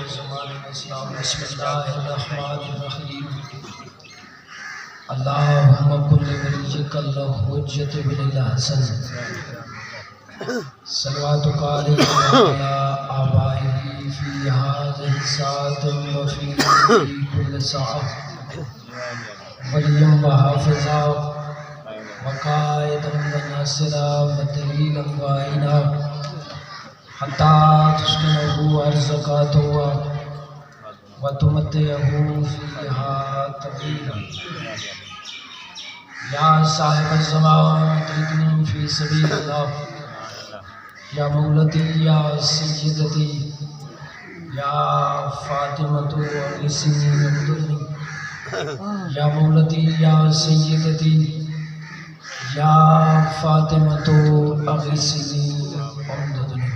السلام بسم اللہ الرحمن الرحیم اللہم کل ولیک الحجت بن الحسن صلواتک علیہ وعلی آبائہ فی هذه الساعة وفی کل ساعة ولیا وحافظا وقائدا وناصرا ودلیلا وعینا حتی تسکنہ ارزقا توا وتمتعہ فیہا طویلا یا صاحب الزمان ادرکنی فی سبیل اللہ یا مولتی یا سیدتی یا فاطمۃ اغیثنی وامددنی یا مولتی یا سیدتی یا فاطمۃ اغیثنی وامددنی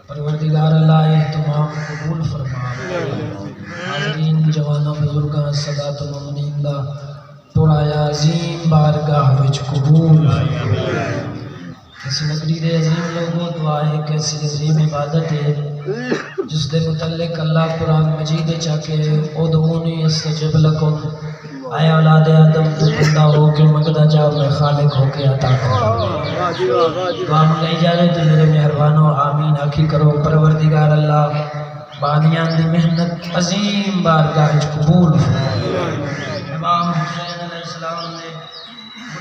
پروردگار اللہ اہتمام قبول فرما حاضرین جوانوں بزرگاں سادات مومنین دا پرایا عظیم بارگاہ وچ قبول فرما کسی نگری دے عظیم لوگوں دعا ہے کیسی عظیم عبادت ہے جس دے متعلق اللہ قرآن مجید چاکے ادعونی استجب لکم اے اولاد آدم تو بندہ ہو کے مقدہ جاؤ میں خالق ہو کے عطا کرو دعا منگائی جائے تو میرے مہربانوں آمین آکھی کرو پروردگار اللہ بانیان دی محنت عظیم بارگاہ قبول فرما امام حسین علیہ السلام نے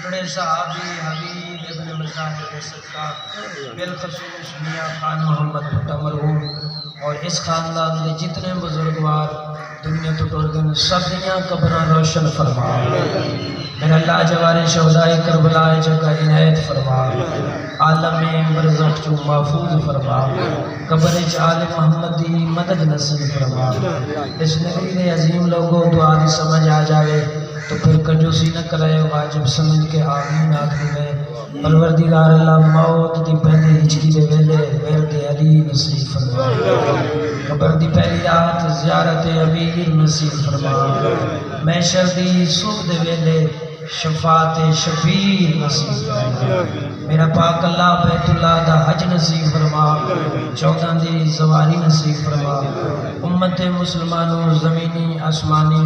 بڑے صحابی حبیب ابن مظاہر صدقہ بالخصوص میاں خان محمد بھٹا مرحوم اور اس خاندان کے جتنے بزرگوار دنیا تو ٹور گئے سب دیاں قبراں روشن فرما میرا اللہ جوار شہدائے کربلا جگہ عنایت فرما عالم برزخ چو محفوظ فرما قبر آل محمد دی مدد نصیب فرما اس نگری دے عظیم لوگوں دعا دی سمجھ آ جاوے تو پھر کنجوسی نہ کرے واجب سمجھ کے آمین آخری میں پروردگار اللہ موت دی پہلے ہجری دے ویلے ورد علی نصیب فرما قبر دی پہلی رات زیارت امیر نصیب فرما محشر دی صبح دے ویلے شفاعت شفیع نصیب فرما میرا پاک اللہ بیت اللہ دا حج نصیب فرما چودہ دی زواری نصیب فرما امت مسلمانوں زمینی آسمانی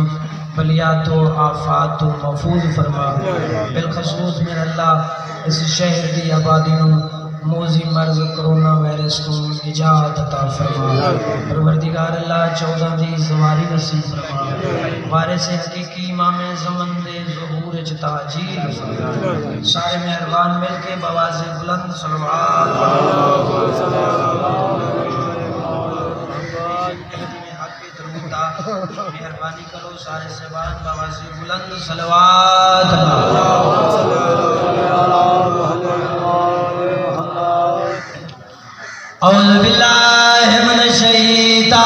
بلیات و آفات و محفوظ فرما بالخصوص میرا اللہ اس شہر دی آبادی نو موزی مرض کرونا وائرس کو نجات عطا فرما پروردگار اللہ چودہ دی زواری نصیب فرما وارث حقیقی امام زمن دے ظہور تاجیل فرما سارے مہربان مل کے بواز بلند صلوات مہربانی کرو سارے سبان بواز بلند صلوات اعوذ باللہ من الشیطان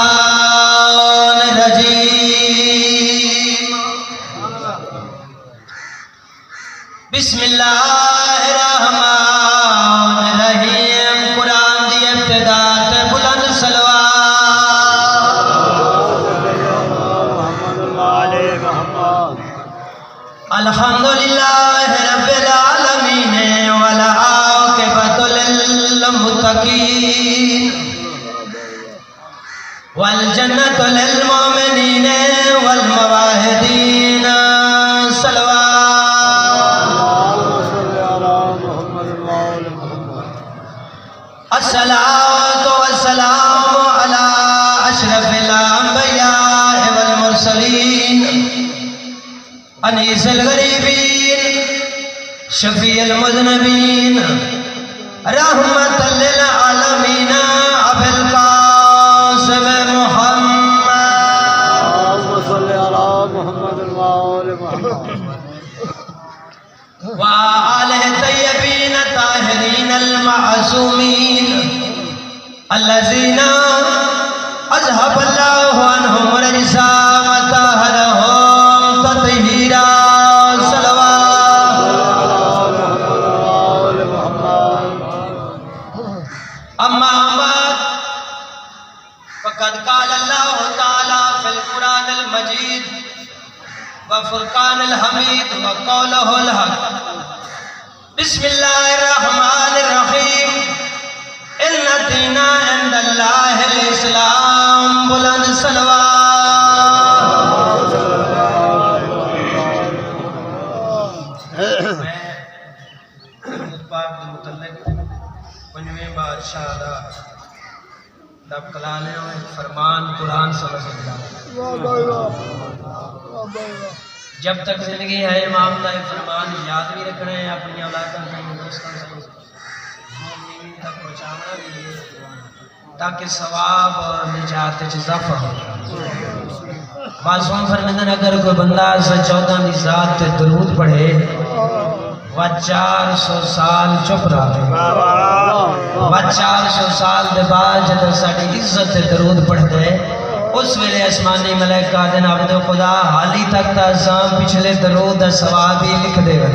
الرجیم بسم اللہ الرحمن الرحیم قرآن دی ابتدا تے بلند صلوات الحمدللہ رب العالمین والعاقبۃ للمتقین والجنة للمؤمنین والمواہدین الصلاة والسلام على أشرف الأنبياء والمرسلين أنيس الغريبين شفيع المذنبين رحمة للعالمين أبي القاسم محمد اللهم صل على محمد وآل محمد وآله الطيبين الطاهرين المعصومين الذين أذهب الله عنهم الرجس وطهرهم تطهيرا أما بعد فقد قال الله تعالى في القرآن المجيد وفرقان الحميد وقوله الحق بسم الله الرحمن الرحيم إن الدين عند الله الإسلام کلالے ہوئے فرمان قرآن سمجھ اللہ جب تک زندگی ہے امام دا فرمان یاد بھی رکھنا ہے اپنی اولادوں کو دوستوں سے مومنین تک پہنچانا بھی ہے تاکہ ثواب اور نجات اضافہ ہو معصوم فرمندن اگر کوئی بندہ 14 دی ذات تے درود پڑھے وہ 400 سال چپ رہا ہے وہ 400 سال دے بعد جب ساڑی عزت تے درود پڑھ دے اس ویلے اسمانی ملائکہ دن عبد خدا حالی تک تازام پچھلے درود دا ثواب ہی لکھ دے گا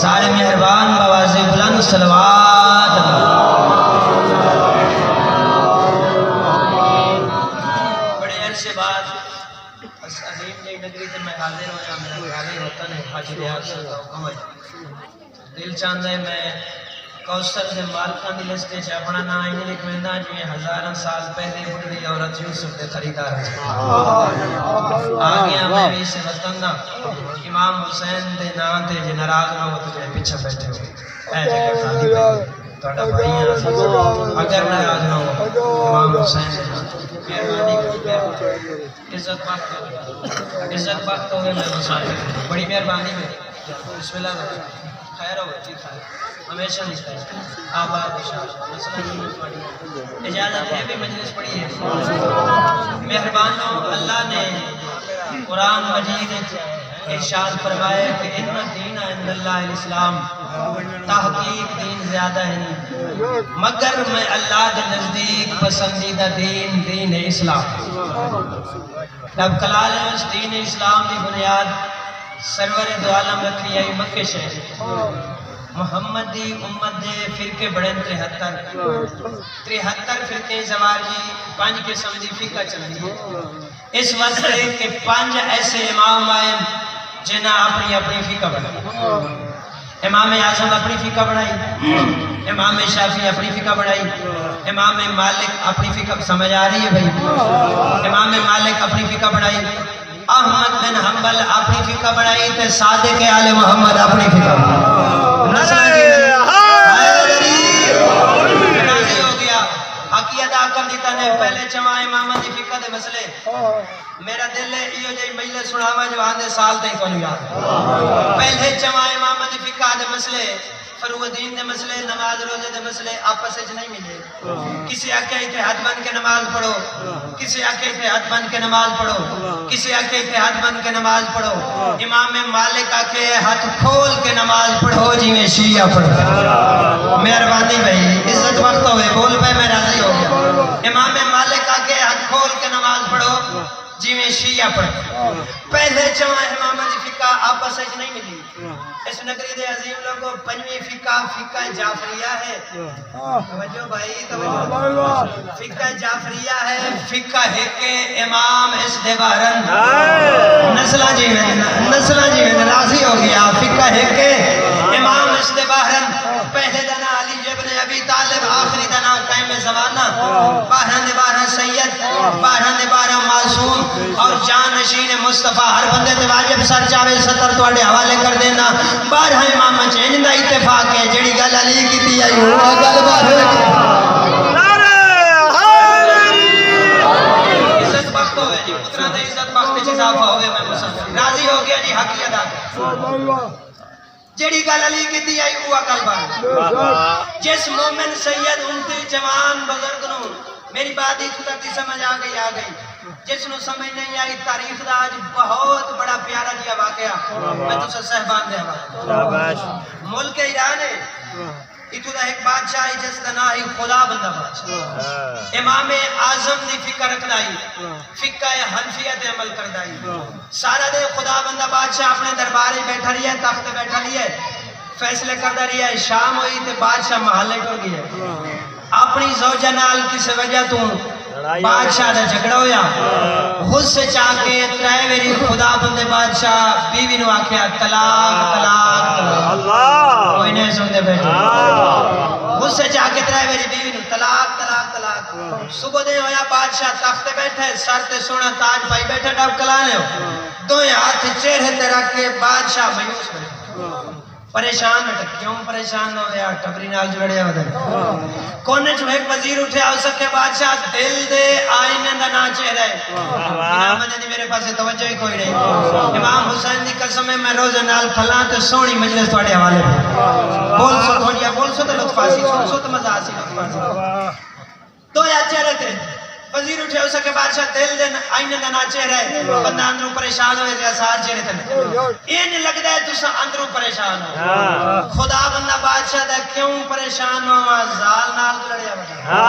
سارے مہربان بوازِ بلند صلوات بڑے عرصے بعد عظیم جی نگری تے میں حاضر ہویا میرا حاضر ہوتا ہے حاجی دیار سے حکم ہے دل چاہتا ہے میں کوثر دے مالکاں دی لسٹے چ اپنا نام ہی لکھ ویندا جی ہزاراں سال پہلے بڑھڑی عورت یوسف دے خریدار ہے آ گیا میں بھی سے وطن دا امام حسین دے نام تے جے ناراض نہ ہو تو جے پیچھے بیٹھے ہو اے جگہ خالی پئی تہاڈا بھائی ہے اگر ناراض نہ ہو امام حسین دے نام مہربانی عزت وقت ہوئے میں مسافر بڑی مہربانی میں بسم اللہ خیر ہو جی خیر ہمیشہ نہیں آباد مسئلہ اجازت ہے بھی مجلس پڑھی ہے مہربانوں اللہ نے قرآن مجید ارشاد فرمایا کہ ان دین عند اللہ الاسلام تحقیق دین زیادہ ہے نہیں مگر میں اللہ کے نزدیک پسندیدہ دین اسلام جب کلال اس دین اسلام کی بنیاد سرور دو عالم رکھی آئی مکہ شہر محمد دی امت دے فرقے بڑے 73 فرقے زوار جی 5 قسم دی فقہ چل رہی ہے اس واسطے کہ 5 ایسے امام آئے جنہاں اپنی فقہ بنائی امام اعظم اپنی فقہ بنائی امام شافعی اپنی فقہ بنائی امام مالک اپنی فقہ سمجھ آ رہی ہے بھائی امام مالک اپنی فقہ بنائی احمد بن حنبل اپنی فقہ بنائی تے صادق آل محمد اپنی فقہ بنائی راضی ہو گیا حقی ادا کر دیتا نے پہلے چواں امام دی فقہ دے مسئلے میرا دل ہے یہ جو مجلے سناوا جو آندے سال تے کو یاد پہلے چواں امام دی فقہ دے مسئلے فروغ دین دے مسئلے نماز روزے دے مسئلے آپس وچ نہیں ملے کسی آکے اتحاد بن کے نماز پڑھو کسی آکے اتحاد بن کے نماز پڑھو کسی آکے اتحاد بن کے نماز پڑھو امام مالک آکے ہاتھ کھول کے نماز پڑھو جی میں شیعہ پڑھو مہربانی بھائی عزت وقت ہوئے بول پہ میں راضی ہو گیا امام مالک آکے ہاتھ کھول کے نماز پڑھو جی میں شیعہ پڑھو پہلے چواں امام دی فقہ آپس وچ نہیں ملی اس نگری دے عظیم لوگوں 5ویں فقہ جعفریہ ہے توجہ بھائی توجہ فقہ جعفریہ ہے فقہ ہے کہ امام اس دیوارن نسلہ جی میں راضی ہو گیا فقہ ہے کہ امام اس دیوارن پہلے دنا علی ابن ابی طالب آخری دنا قائم زمانہ 12 سید 12 معصوم اور جان نشین مصطفیٰ ہر بندے تے واجب سر چاوے 70 توڑے حوالے کر دینا 12 امام چینج دا اتفاق ہے جڑی گل علی کی تھی آئی وہ گل بار عزت وقت ہوئے جی پترہ دے عزت وقت اضافہ ہوئے میں مسلم راضی ہو گیا جی حقی ادا جڑی گل علی کی تھی آئی وہ گل بار جس مومن سید انتی جوان بزرگ نو میری بات ہی تک سمجھ آ گئی جس نو سمجھ نہیں آئی تاریخ دا آج بہت بڑا پیارا جی واقعہ میں تو صحبان دے حوالے ملک ایران ہے اتو دا ایک بادشاہ جس دا نام ہے خدا بندہ بادشاہ امام اعظم دی فقہ رکھ دائی فقہ حنفیت عمل کر دائی سارا دے خدا بندہ بادشاہ اپنے درباری بیٹھا رہی ہے تخت بیٹھا رہی ہے فیصلے کردہ رہی ہے شام ہوئی تے بادشاہ محلے ٹو گئی ہے اپنی زوجہ نال کسی وجہ تو بادشاہ دا جھگڑا ہویا خود سے چاہ کے ترائے میری خدا بندے بادشاہ بیوی نو آکھیا طلاق کوئی نہیں سنتے بیٹھے خود سے چاہ کے ترائے میری بیوی نو طلاق صبح دے ہویا بادشاہ تخت بیٹھے سر تے سونا تاج پائی بیٹھے ڈب کلانے ہو دو ہاتھ چہرے تے رکھ کے بادشاہ مایوس بیٹھے پریشان ہٹ کیوں پریشان نہ ہویا ٹبری نال جڑیا ودے کونے چ ایک وزیر اٹھیا اس کے بادشاہ دل دے آئینے دا نا چہرہ ہے امام نے میرے پاس توجہ ہی کوئی نہیں امام حسین دی قسم ہے میں روز نال کھلاں تے سونی مجلس تواڈے حوالے بول سو تھوڑیا بول سو تے لطف آسی سن سو تے مزہ آسی لطف آسی تو یا چہرے تے وزیر اٹھے اس کے بادشاہ دل دے آئینے دا نا چہرہ ہے بندہ اندروں پریشان ہوئے تے آثار چہرے تے یہ نہیں لگدا ہے تساں اندروں پریشان ہو خدا بندہ بادشاہ دا کیوں پریشان ہو زال نال لڑیا بتا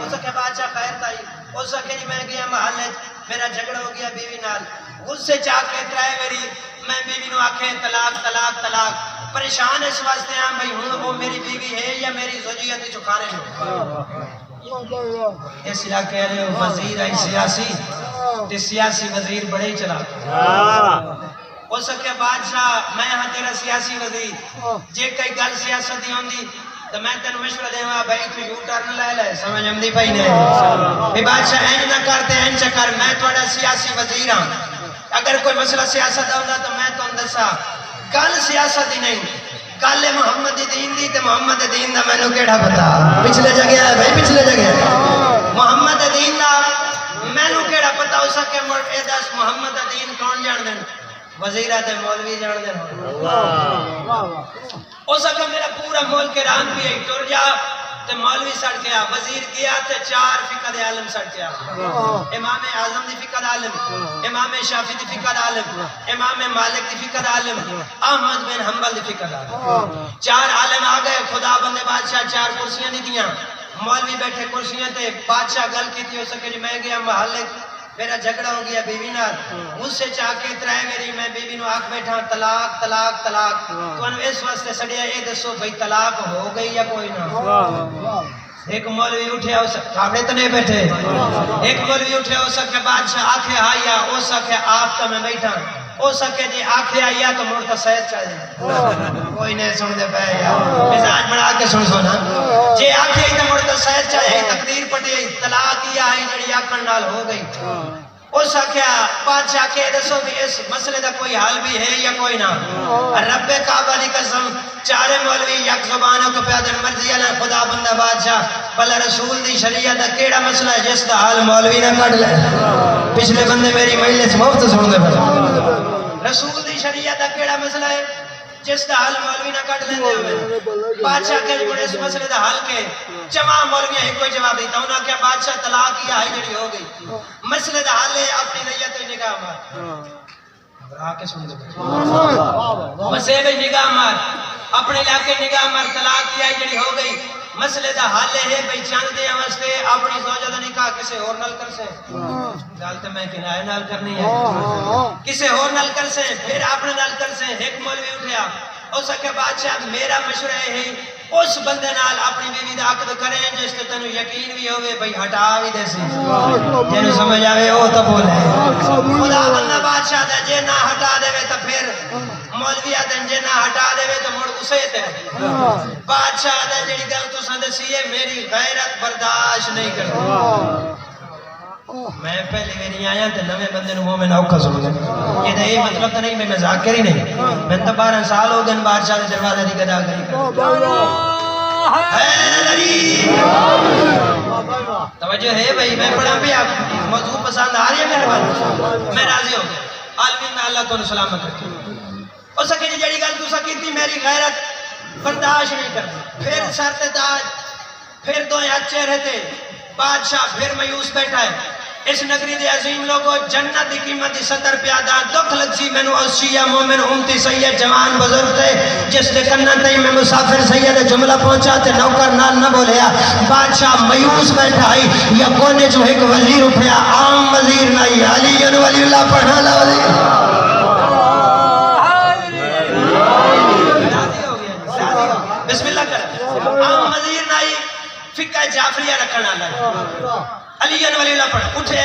اس کے بادشاہ خیر تائی اس کے جی میں گیا محلے میرا جھگڑا ہو گیا بیوی نال غصے چاہ کے ترائے میری میں بیوی نو آکھے طلاق طلاق طلاق پریشان اس واسطے ہاں بھئی ہوں وہ میری بیوی ہے یا میری زوجیت چکھانے لوں اس علاقے والے وزیر ہے سیاسی تے سیاسی وزیر بڑے ہی چلا ہو سکے بادشاہ میں ہاں تیرا سیاسی وزیر جے کئی گل سیاست دی ہوندی تو میں تینوں مشورہ دیواں بھائی تو یو ٹرن لے لے سمجھ آمدی پئی نہیں بھئی بادشاہ این نہ کرتے این چکر میں تہاڈا سیاسی وزیر ہاں اگر کوئی مسئلہ سیاست ہوندا تو میں تانوں دساں گل سیاست ہی نہیں گل محمد دین دی تے محمد دین دا مینوں کیڑا پتا پچھلے جگہ ہے بھائی پچھلے جگہ محمد دین دا مینوں کیڑا پتا ہو سکے اے دس محمد دین کون جان دین وزیرہ تے مولوی جان دین ہو سکے میرا پورا ملک ران بھی ہے ٹر جا تے مولوی سڑ گیا وزیر گیا تے 4 فقہ دے عالم سڑ گیا امام اعظم دی فقہ عالم امام شافعی دی فقہ عالم امام مالک دی فقہ عالم احمد بن حنبل دی فقہ عالم 4 عالم آ گئے خدا بندے بادشاہ 4 کرسیاں دی دیاں مولوی بیٹھے کرسیاں تے بادشاہ گل کیتی ہو سکے جی میں گیا محلے میرا جھگڑا ہو گیا بیوی نال اس سے چاہ کے ترائے میری میں بیوی نو آکھ بیٹھا طلاق طلاق طلاق تو انہوں اس واسطے سڑیا اے دسو بھئی طلاق ہو گئی یا کوئی نہ ایک مولوی اٹھیا ہو سکے کھابڑے تو نہیں بیٹھے ایک مولوی اٹھیا ہو سکے بادشاہ آکھے آیا ہو سکے آپ تو میں بیٹھا ہو سکے جی آکھے آیا تو مرتا سید چاہے کوئی نہیں سن دے پہ یا مزاج بڑھا کے سن سونا جی آکھے ہی تو مرتا سید چاہے تقدیر پٹے طلاق کیا آئی جڑی آکھن نال ہو گئی او سکھیا بادشاہ کے دسو بھی اس مسئلے دا کوئی حال بھی ہے یا کوئی نہ رب کعبہ دی قسم 4 مولوی یک زبانوں کو پیادر مرضی اللہ خدا بندہ بادشاہ بلا رسول دی شریعت دا کیڑا مسئلہ ہے جس دا حال مولوی نہ کٹ لے پچھلے بندے میری مجلس مفت سن دے پڑا رسول دی شریعت دا کیڑا مسئلہ ہے جس دا حال مولوی نہ کٹ لیندے ہوئے بادشاہ کے بڑے اس مسئلے دا حال کے جمع مولویاں ہی کوئی جواب دیتا انہوں نے کہا بادشاہ طلاق کی آئی جڑی ہو گئی مسئلے دا حال ہے اپنی نیت و نگاہ مار گھبرا کے سن دے مسئلے نگاہ مار اپنے علاقے نگاہ مار طلاق کی آئی جڑی ہو گئی مسئلے دا حال ہے بھئی چاند دے واسطے اپنی زوجہ دا نکاح کسے اور نال کر سے گالتے میں کنائے نال کرنی ہے کسے اور نال کر سے پھر اپنے نال کر سے ایک مولوی اٹھیا ہو سکے بادشاہ میرا مشورہ ہے اس بندے نال اپنی بیوی دا عقد کریں جس تے تنو یقین بھی ہوئے بھئی ہٹا بھی دے سی جنہوں سمجھ آوے او تو بولے خدا بندہ بادشاہ دے جے نہ ہٹا دے وے تو پھر مولوی آدن جے نہ ہٹا دے وے تو مڑ اسے تے بادشاہ دے جڑی گل تو سندھ سی ہے میری غیرت برداشت نہیں کرتی میں پہلے میری آیا تے نوے بندے نو مومن اوکھا سن گئے یہ دے مطلب تو نہیں میں ذاکر ہی نہیں میں تو 12 سال ہو گئے بادشاہ دے دروازے دی گدا گری توجہ ہے بھائی میں پڑھا بھی آپ موضوع پسند آ رہی ہے مہربانی میں راضی ہو گیا عالمین میں اللہ کو سلامت رکھے ہو سکے جی جڑی گل تو سکی تھی میری غیرت برداشت نہیں کرتی پھر سر تے تاج پھر دو اچھے رہتے بادشاہ پھر میوس بیٹھا ہے اس نگری دے عظیم لوگوں جنت دی قیمت 70 پیادہ دکھ لگسی میں نو اوشیہ مومن امتی سید جوان بزرگ تے جس دے کنن تے میں مسافر سید جملہ پہنچا تے نوکر نال نہ بولیا بادشاہ میوس بیٹھا ہے یا کونے جو ایک وزیر اٹھیا عام وزیر نہیں علی ولی اللہ پڑھا لا وزیر بسم اللہ کر عام وزیر نہیں فقہ جعفریہ رکھنا اللہ علی ولی اللہ پڑھ اٹھے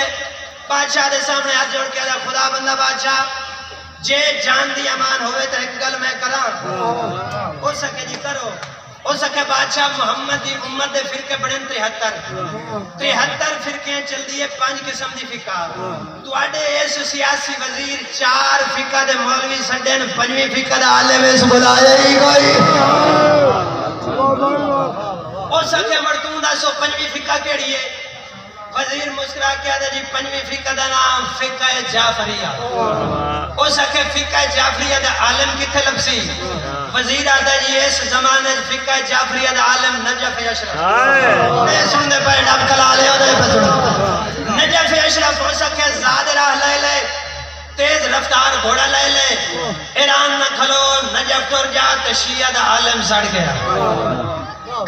بادشاہ دے سامنے ہاتھ جوڑ کے خدا بندہ بادشاہ جے جان دی امان ہوئے تو ایک گل میں کرا ہو سکے جی کرو ہو سکے بادشاہ محمد دی امت دے فرقے بڑھن 73 فرقیں چل دی ہے 5 قسم دی فقہ تواڈے اس سیاسی وزیر 4 فقہ دے مولوی سڈن 5ویں فقہ دا عالم اس بلایا ہی کوئی او سکے مرتون دا سو 5ویں فقہ کیڑی ہے وزیر مسکرا کیا دا جی 5ویں فقہ دا نام فقہ جعفریہ او سکے فقہ جعفریہ دا عالم کتھے لبسی وزیر آدھا جی اس زمانے فقہ جعفریہ دا عالم نجف اشرف میں سن دے پہے ڈب کلا لے دے پسڑ نجف اشرف ہو سکے زاد راہ لے لے تیز رفتار گھوڑا لے لے ایران نہ کھلو نجف ٹر جا تو شیعہ دا عالم سڑ گیا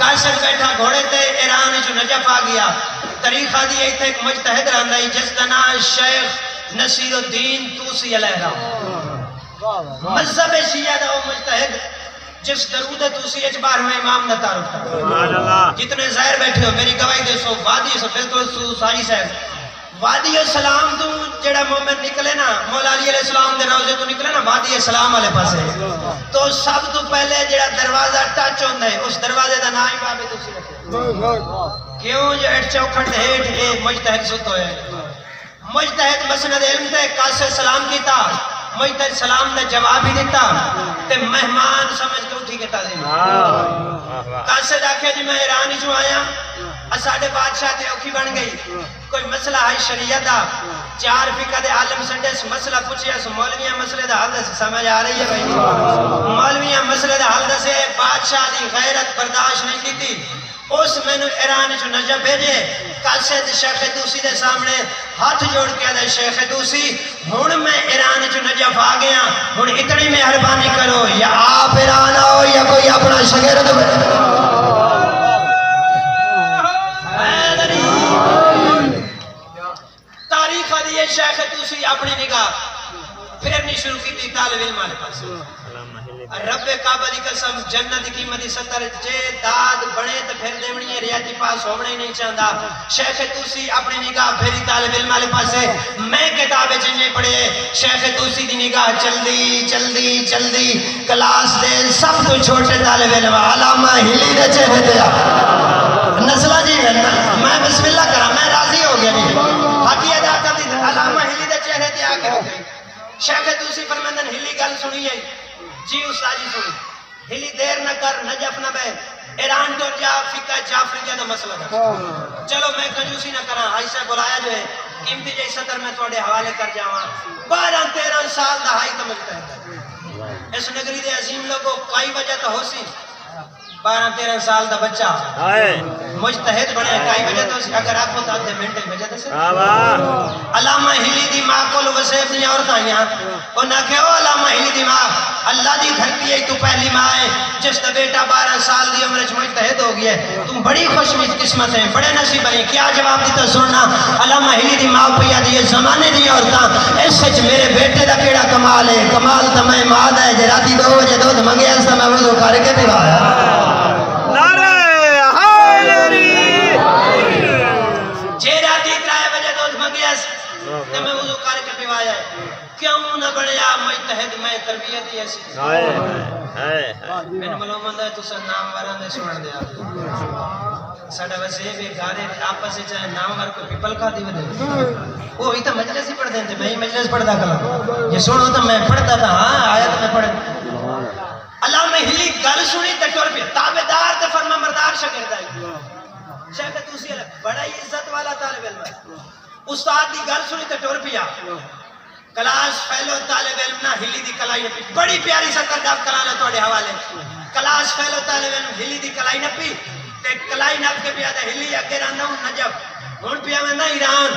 کاشر بیٹھا گھوڑے تے ایران جو نجف آ گیا طریقہ دی ایک ایک مجتہد رہندا ہے جس کا نام شیخ نصیر الدین توسی علیہ السلام مذہب شیعہ دا مجتہد جس درود توسی اجبار میں امام نہ تعارف کرتا جتنے ظاہر بیٹھے ہو میری گواہی دے سو وادی سو بالکل ساری صاحب وادی السلام تو جڑا مومن نکلے نا مولا علی علیہ السلام دے روزے تو نکلے نا وادی السلام والے پاسے تو سب تو پہلے جڑا دروازہ ٹچ ہوندا ہے اس دروازے دا نام ہی باب توسی رکھے کیوں جو ایٹ چوکھٹ ہیٹ اے مجتہد ستو ہے مجتہد مسند علم تے قاصر سلام کیتا مجتہد سلام نے جواب ہی دیتا تے مہمان سمجھ کے اٹھی کے تعظیم قاصر آکھے جی میں ایرانی جو آیا اساڑے بادشاہ تے اوکھی بن گئی کوئی مسئلہ ہے شریعت دا 4 فقہ دے عالم سنڈے سے مسئلہ پوچھیا سو مولویاں مسئلے دا حل سے سمجھ آ رہی ہے بھائی مولویاں مسئلے دا حل سے بادشاہ دی غیرت برداشت نہیں کی تھی اس میں نے ایران جو نجف بھیجے قاصد شیخ دوسی دے سامنے ہاتھ جوڑ کے دے شیخ دوسی ہن میں ایران جو نجف آ گیا ہن اتنی مہربانی کرو یا آپ ایران آؤ یا کوئی اپنا شاگرد تاریخ دیے شیخ دوسی اپنی نگاہ پھرنی شروع کی تھی طالب علم والے پاس رب کعبہ دی قسم جنت کی قیمت 70 جے داد بڑے تے پھر دیونی ہے ریاتی پاس ہونے ہی نہیں چاہندا شیخ توسی اپنی نگاہ پھری طالب علم والے پاسے میں کتابیں چنجے پڑھے شیخ توسی دی نگاہ چلدی کلاس دے سب تو چھوٹے طالب علم علامہ ہلی دے چہرے تے نسلہ جی میں بسم اللہ کرا میں راضی ہو گیا جی حقی ادا کر دی علامہ ہلی دے چہرے تے آ کے ہو گئی شیخ توسی فرمندن ہلی گل سنی ہے جی استاد جی سنی ہلی دیر نہ کر نجف نہ بے ایران تو جا فقہ جعفریہ دا مسئلہ دا چلو میں کنجوسی نہ کرا ایسا بلایا جو ہے قیمتی جی 70 میں تھوڑے حوالے کر جاواں 12-13 سال دا ہائی تو ملتا ہے اس نگری دے عظیم لوگوں کئی وجہ تو ہو سی 12-13 سال دا بچہ مجتہد بڑے کئی وجہ تو اگر آپ کو تاتے منٹے وجہ تو سے علامہ ہلی دی ماں کو وسیب نہیں اور تائیاں وہ نہ کہ او علامہ ہلی دی ماں اللہ دی دھرتی ہے تو پہلی ماں ہے جس دا بیٹا 12 سال دی عمرچ مجتہد ہو گیا ہے تم بڑی خوش قسمت ہیں بڑے نصیب ہیں کیا جواب دیتا سننا علامہ ہلی دی ماں پیا دی زمانے دی عورتاں اس سچ میرے بیٹے دا کیڑا کمال ہے کمال تا میں ماد ہے جراتی 2 بجے دودھ منگے اس تا میں وضو کر کے پیوایا میں وضو کر کے پیوایا ہے کیوں نہ بڑھیا مجتہد میں تربیت ہی ایسی میں نے ملومند ہے تو سر نام وران دے سنن دیا ساڑھا ویسے بھی گارے آپس سے چاہے نام ور کو پیپل کھا دی ودے وہ ہی تو مجلس ہی پڑھ دیں تھے میں ہی مجلس پڑھتا کلا یہ سنو تو میں پڑھتا تھا ہاں آیت میں پڑھ علامہ ہلی گل سنی تکور پہ تابدار تے فرما مردار شاگرد ہے شیخ توسی بڑا ہی عزت والا طالب علم ہے استاد دی گل سنی تے ٹور پیا کلاس فیلو طالب علم نہ ہلی دی کلائی نپی بڑی پیاری سکر داب کلانا توڑے حوالے کلاس فیلو طالب علم ہلی دی کلائی نپی تے کلائی نپ کے پیا دے ہلی اگے رانا ہوں نجف ہون پیا میں نہ ایران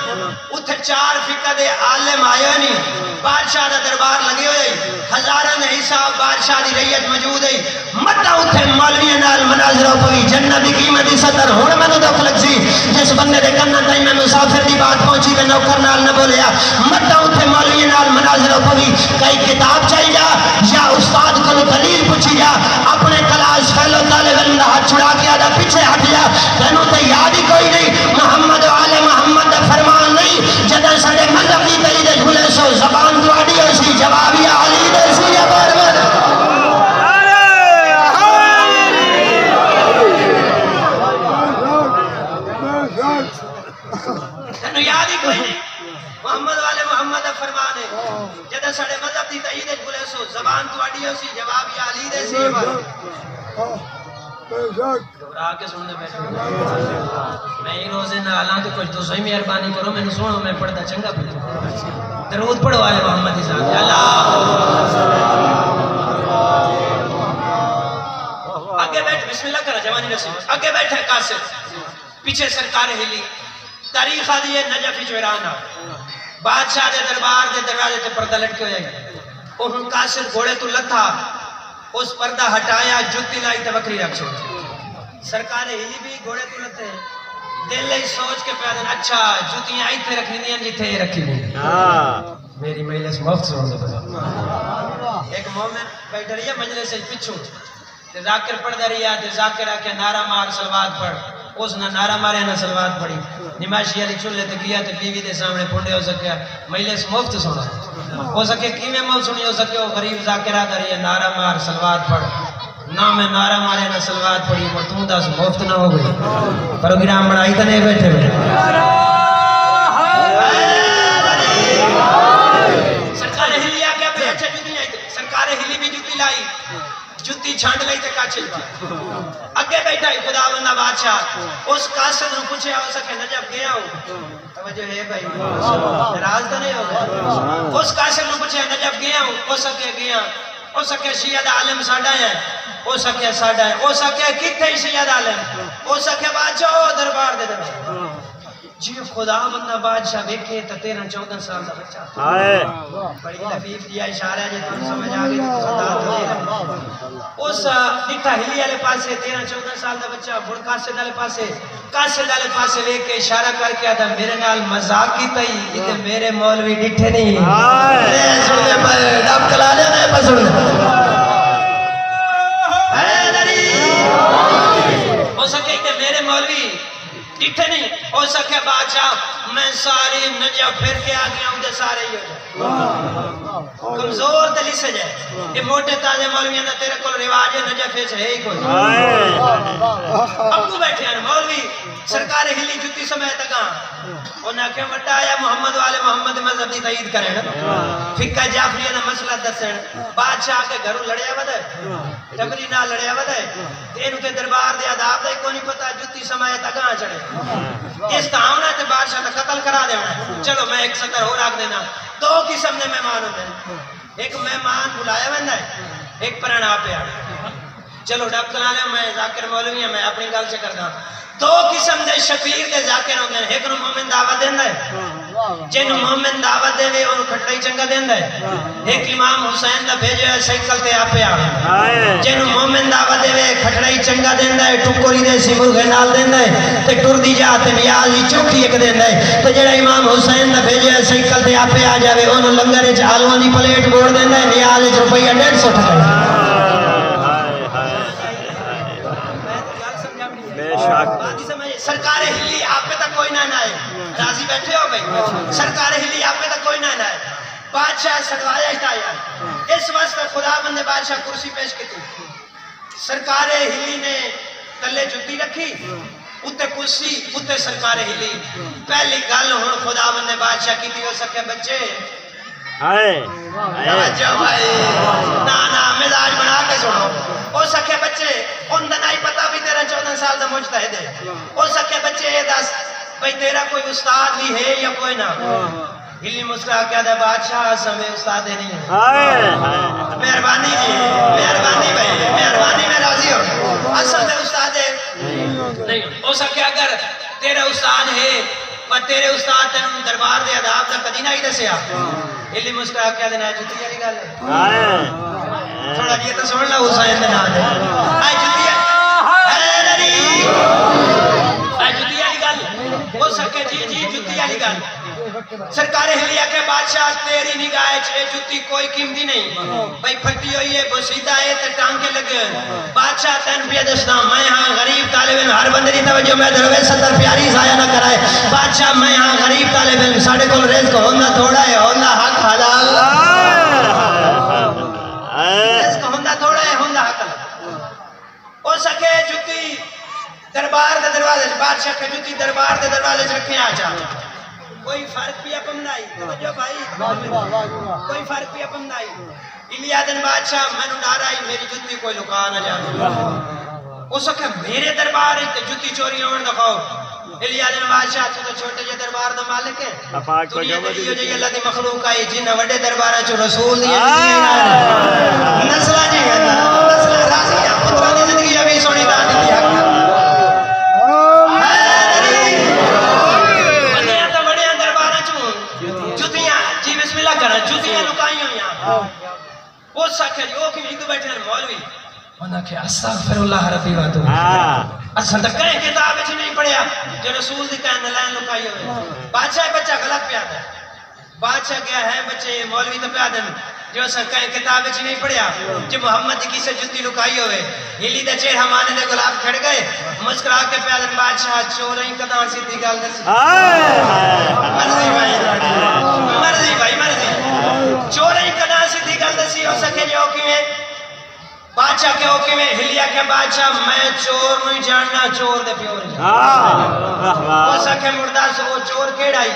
اتھے 4 فقہ دے عالم آئے نہیں بادشاہ دا دربار لگے ہوئے ہزارہ نے حساب بادشاہ دی ریت موجود ہے مطا اتھے مولوی نال مناظرہ پوی جنت دی قیمت 70 ہون میں نو دکھ لگ سی جس بندے دے کرنا تائی میں مسافر دی بات پہنچی میں نوکر نال نہ بولیا مطا اتھے مولوی نال مناظرہ پوی کئی کتاب چاہی جا یا استاد کو دلیل پوچھی جا اپنے کلاس فیلو طالب علم دا ہاتھ چھڑا کے آدھا پیچھے ہٹ جا تینوں تے یاد ہی کوئی نہیں محمد آل محمد دا فرمان نہیں جدہ سڑے مذہب دی تری دے جھولے سو زبان دوڑی ہوئی جوابی علی دے سی یا بارور یاد ہی کوئی نہیں محمد والے محمد دا فرمان ہے جدہ ساڑے مذہب دی تائید ہے بولے سو زبان تو اڈیو سی جواب یا علی دے سی گھبرا کے سننے بیٹھے میں ہی روزے نہ آلان تو کچھ تو صحیح مہربانی کرو میں نے سنو میں پڑھتا چنگا پڑھتا درود پڑھو والے محمد دی ذات اللہ آگے بیٹھ بسم اللہ کرا جوانی رسول آگے بیٹھے قاسم پیچھے سرکار ہلی تاریخ آدھی ہے نجف چویرانا بادشاہ دے دربار دے دروازے تے پردہ لٹکے ہو جائے انہوں قاسم گھوڑے تو لتھا اس پردہ ہٹایا جتی لائی تے بکری رکھ چھوڑ سرکار ہلی بھی گھوڑے تو لتے دل لئی سوچ کے پیادن اچھا جتیاں آئی تھے رکھنی دیا جتے یہ رکھی بھی میری مجلس مفت سے ہونے پڑا ایک مومن بیٹھ رہی ہے مجلس سے پچھو ذاکر پڑھ داری ہے ذاکر آکے نعرہ مار سلوات پڑھ اس نے نعرہ مارے نہ سلوات پڑھی نمائشی علی چولے تے گیا تے بیوی دے سامنے پھنڈے ہو سکیا مجلس مفت سونا ہو سکے کیویں مول سنی ہو سکے وہ غریب ذاکرہ داری ہے نعرہ مار سلوات پڑھ نہ میں نعرہ مارے نہ سلوات پڑھی اور تم دس مفت نہ ہو گئی پروگرام بڑھائی تو نہیں بیٹھے ہوئے سرکار ہلی آگیا پہ اچھا جتی آئی سرکار ہلی بھی جتی لائی جتی چھانڈ لئی تے کاچل پا اگے بیٹھا ہے خدا بندہ بادشاہ اس قاصد نے پوچھے ہو سکے نجف گیا ہوں توجہ ہے بھائی راز تو نہیں ہوگا اس قاصد نے پوچھے نجف گیا ہوں ہو سکے گیا ہو سکے شیعہ عالم ساڑھا ہے ہو سکے ساڑھا ہے ہو سکے کتنے شیعہ عالم ہو سکے بادشاہ دربار دے دربار جی خدا بندہ بادشاہ بیکھے تا 13-14 سال دا بچہ بڑی لفیف دیا اشارہ ہے جتنے سمجھ آگئی اس ڈٹھا ہلی والے پاسے 13-14 سال دا بچہ بڑھ قاصد والے پاسے لے کے اشارہ کر کے آدھا میرے نال مذاق کی تئی یہ میرے مولوی ڈٹھے نہیں سننے پر ڈب کلا لے میں پر سننے ہو سکے کہ میرے مولوی ڈٹھے نہیں ہو سکے بادشاہ میں ساری نجف پھر کے آگیا ہوں دے سارے ہی ہو جائے کمزور دلی سے جائے یہ موٹے تازے مولوی اندر تیرے کل رواج ہے نجف ہے ہی کوئی ابو بیٹھے ہیں مولوی سرکار ہلی جتی سمے تکاں انہاں کہ وڈا آیا محمد والے محمد مذہب دی تائید کریں فقہ جعفریہ نہ مسئلہ دسن بادشاہ کے گھروں لڑیا ودے ٹبری نہ لڑیا ودے اینو کے دربار دے آداب دے کو نہیں پتا جتی سمے تکاں چڑھے اس تعاملہ تے بادشاہ کا قتل کرا دے چلو میں ایک سطر ہو رکھ دینا دو قسم دے مہمان ہوتے ہیں ایک مہمان بلایا بندہ ہے ایک پرانا آپ آ چلو ڈب کلا لے میں ذاکر مولوی ہیں میں اپنی گل سے کرتا دو قسم دے شبیر دے ذاکر ہوتے ہیں ایک نو مومن دعوت دیندہ ہے جن مومن دعوت دے وے انہوں کھٹائی چنگا دیندہ ہے ایک امام حسین دا بھیجے ہے سائیکل تے آپ آ جن مومن دعوت دے وے کھٹائی چنگا دیندہ ہے ٹکوری دے سی مرغے نال دیندہ ہے تے ٹر دی جاتے نیازی چوکی ایک دیندہ ہے تے جڑا امام حسین دا بھیجے ہے سائیکل تے آپ آ جاوے انہوں لنگر اچ آلوان دی پلیٹ بوڑ دیندہ ہے نیازی روپیہ 150 ٹھکا سرکار ہلی آپ پہ تک کوئی نہ آئے راضی بیٹھے ہو گئی سرکار ہلی آپ پہ تک کوئی نہ آئے بادشاہ سڑوایا ہی آیا اس وقت خدا بندے بادشاہ کرسی پیش کی تھی سرکار ہلی نے تلے جتی رکھی اتے کرسی اتے سرکار ہلی پہلی گل ہون خدا بندے بادشاہ کی تھی ہو سکے بچے نا مزاج بنا کے سنو ہو سکے بچے ان دن آئی پتا بھی 13-14 سال دا مجتہد ہے ہو سکے بچے یہ دس بھئی تیرا کوئی استاد بھی ہے یا کوئی نہ ہلی مسکرا کیا دے بادشاہ سمیں استاد نہیں ہے مہربانی جی مہربانی بھائی مہربانی میں راضی ہو اصل میں استاد ہے نہیں ہو سکے اگر تیرا استاد ہے پر تیرے استاد تین دربار دے عذاب دا کدی نہ ہی دسیا ہلی مسکرا کیا دینا ہے جتی جاری گل ہے تھوڑا جی تو سن لو حسین دے نام آئی جتی جاری گل ہو سکے جی جتی جاری گل سرکار ہلیہ کے بادشاہ تیری نگاہ چھے جتی کوئی قیمتی نہیں بھئی پھٹی ہوئی ہے بسیدہ ہے تے ٹانکے لگے بادشاہ تین پہ دسنا میں ہاں غریب طالب علم ہر بندری توجہ میں دروے 70 پیاری ضائع نہ کرائے بادشاہ میں ہاں غریب طالب علم ساڑھے کول رزق ہوندہ تھوڑا ہے ہوندہ حق حلال رزق ہوندہ تھوڑا ہے ہوندہ حق حلال ہو سکے جتی دربار دے دروازے بادشاہ کے جتی دربار دے دروازے رکھیں آ جا کوئی فرق بھی اپن نہیں توجہ بھائی کوئی فرق بھی اپن نہیں الیادن بادشاہ میں نو ڈر آئی میری جتی کوئی لکا نہ جائے اس کہ میرے دربار ہے جتی چوری ہونے دکھاؤ الیادن بادشاہ تو چھوٹے جے دربار دا مالک ہے دنیا دلیو جے اللہ دی مخلوق آئی جن وڈے دربارہ چو رسول دی نسلہ جی نسلہ راضی ہے پترانی زندگی ابھی سونی دان دی حق جتیاں لکائی ہوئی وہ سکھے جو کہ ایک بیٹھے ہیں مولوی انہاں کہ استغفر اللہ ربی واتو اصل تک کہیں کتاب اچھ نہیں پڑھیا جو رسول دی کہنے لائن لکائی ہوئی بادشاہ بچہ غلط پہ آتا ہے بادشاہ کیا ہے بچے مولوی تو پہ آدھے جو سا کہیں کتاب اچھ نہیں پڑھیا جو محمد کی سے جتی لکائی ہوئے ہلی دا چیر ہمانے دے گلاب کھڑ گئے مسکرا کے پہ آدھے بادشاہ چوریں قدان سیدھی گال دسی مرضی بھائی مرضی بھائی مرضی چوریں قدان سیدھی گال دسی ہو سکے جو کی میں بادشاہ کے اوکے میں ہلیا کے بادشاہ میں چور نہیں جاننا چور دے پیور جاننا ہو سکے مردہ سے وہ چور کیڑائی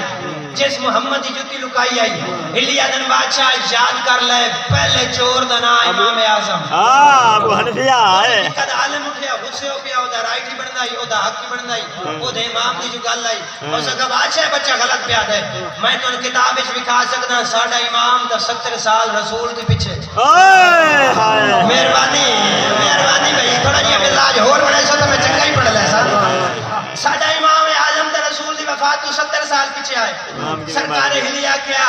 جس محمد کی جتی لکائی آئی ہلیا دن بادشاہ یاد کر لے پہلے چور دنا امام اعظم ابو حنفیہ ہے قد عالم اٹھیا غصے ہو پیا او دا رائٹ ہی بندائی او دا حق ہی بندائی او دے امام دی جو گل آئی ہو سکے بادشاہ بچہ غلط پیا دے میں تو ان کتاب اچھ بکھا سکتا ساڑھا امام دا 70 سال رسول دی پیچھے مہربانی مہربانی بھائی تھوڑا جی ابھی لاج ہور بڑھے سو تو میں چنگا ہی پڑھ لے ساڑھا امام اعظم دا رسول دی وفات تو 70 سال پیچھے آئے سرکار ہلیا کیا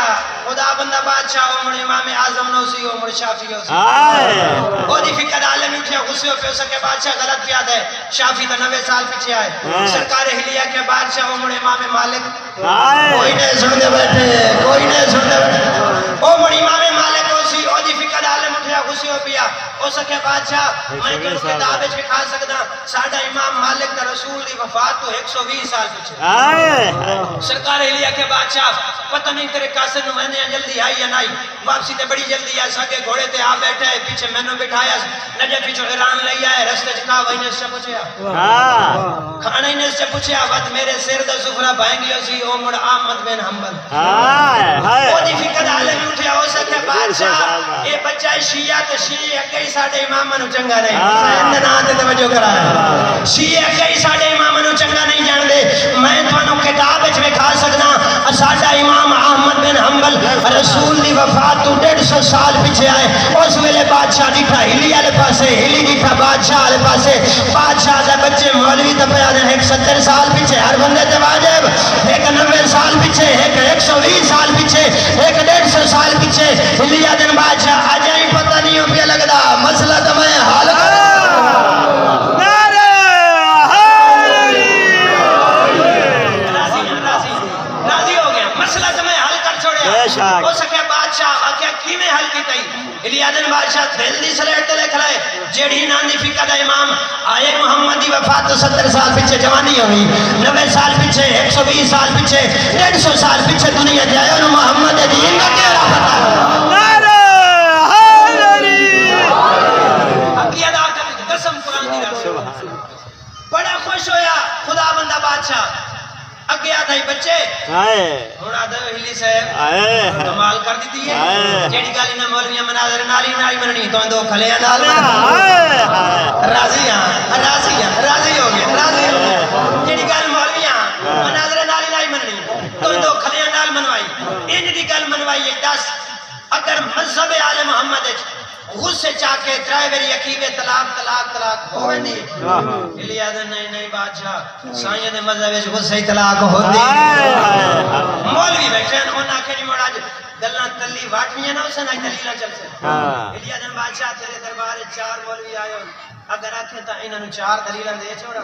خدا بندہ بادشاہ عمر امام اعظم نو سی عمر شافی ہو سی او دی فکر عالم اٹھیا غصے ہو پہ سکے بادشاہ غلط پیاد ہے شافی تا 90 سال پیچھے آئے سرکار ہلیا کے بادشاہ عمر امام مالک کوئی نہیں سننے بیٹھے کوئی نہیں سننے بیٹھے عمر امام مالک ہو سی او دی فکر عالم اٹھیا غصے ہو پیا ہو سکے بادشاہ میں تو کتاب اچھ کھا سکتا ساڑھا امام مالک دا رسول دی وفات تو 120 سال پیچھے سرکار ہلیا کے بادشاہ پتہ نہیں تیرے قاسم نمائندے جلدی آئی یا نہیں واپسی تے بڑی جلدی آئے ساکے گھوڑے تے آ بیٹھے پیچھے میں نے بٹھایا نجف پیچھو ایران لئی آئے رستے چکا وہی نے سے پوچھیا کھانا ہی نے سے پوچھیا وقت میرے سیر دا سفرہ بائیں گی اسی عمر احمد بن حنبل وہ دی فکر عالم اٹھیا ہو سکے بادشاہ اے بچہ شیعہ تو شیعہ کئی ساڑھے امام منو چنگا نہیں حسین نے ناتے توجہ کرا ہے شیعہ کئی ساڑھے امام منو چنگا نہیں جان دے میں تو کتاب اچھ میں کھا سکنا ساڑھا امام احمد بن حنبل رسول دی وفات تو 150 سال پیچھے آئے اس ویلے بادشاہ دیکھا ہلی آلے پاسے ہلی دیکھا بادشاہ آلے پاسے بادشاہ دے بچے مولوی تا پہ آدھے ایک 70 سال پیچھے ہر بندے تے واجب ایک 90 سال پیچھے ایک 120 سال پیچھے ایک 150 سال پیچھے ہلی آدھے بادشاہ آجائیں پتہ نہیں ہو پیا لگدا مسئلہ تو میں حال کرا ہو سکے بادشاہ آکیا کی میں حل کی تئی الیادن بادشاہ دل دی سلیٹ تے لکھ لائے جیڑی ناندی فقہ دا امام آئے محمد دی وفات تو 70 سال پیچھے جوانی ہوئی 90 سال پیچھے 120 سال پیچھے 150 سال پیچھے دنیا جائے انہوں محمد دین کا کیا رہا پتا حقی ادا کر قسم قرآن دی رہا بڑا خوش ہویا خدا بندہ بادشاہ اگے آدھا ہی بچے اور آدھا ہلی صاحب کمال کر دیتی ہے جیڑی گالی نہ مولویاں مناظر نالی نالی مننی تو دو کھلے نال راضی ہو گئے جیڑی گالی مولویاں مناظر نالی نالی مننی تو دو کھلے نال منوائی ان دی گل منوائی 10 اگر مذہب آل محمد غصے چاکے ڈرائیوری عقیبے طلاق ہوئے نہیں الیادن نہیں بادشاہ سائیں دے مذہب وچ غصے طلاق ہوندی مولوی بیٹھے ہیں انہاں آکھے نہیں موڑا گلاں تلی واٹنیاں نہ اسے نہ دلیلاں چل سے الیادن بادشاہ تیرے دربار 4 مولوی آئے اگر آکھے تا انہاں 4 دلیلاں دے چھوڑا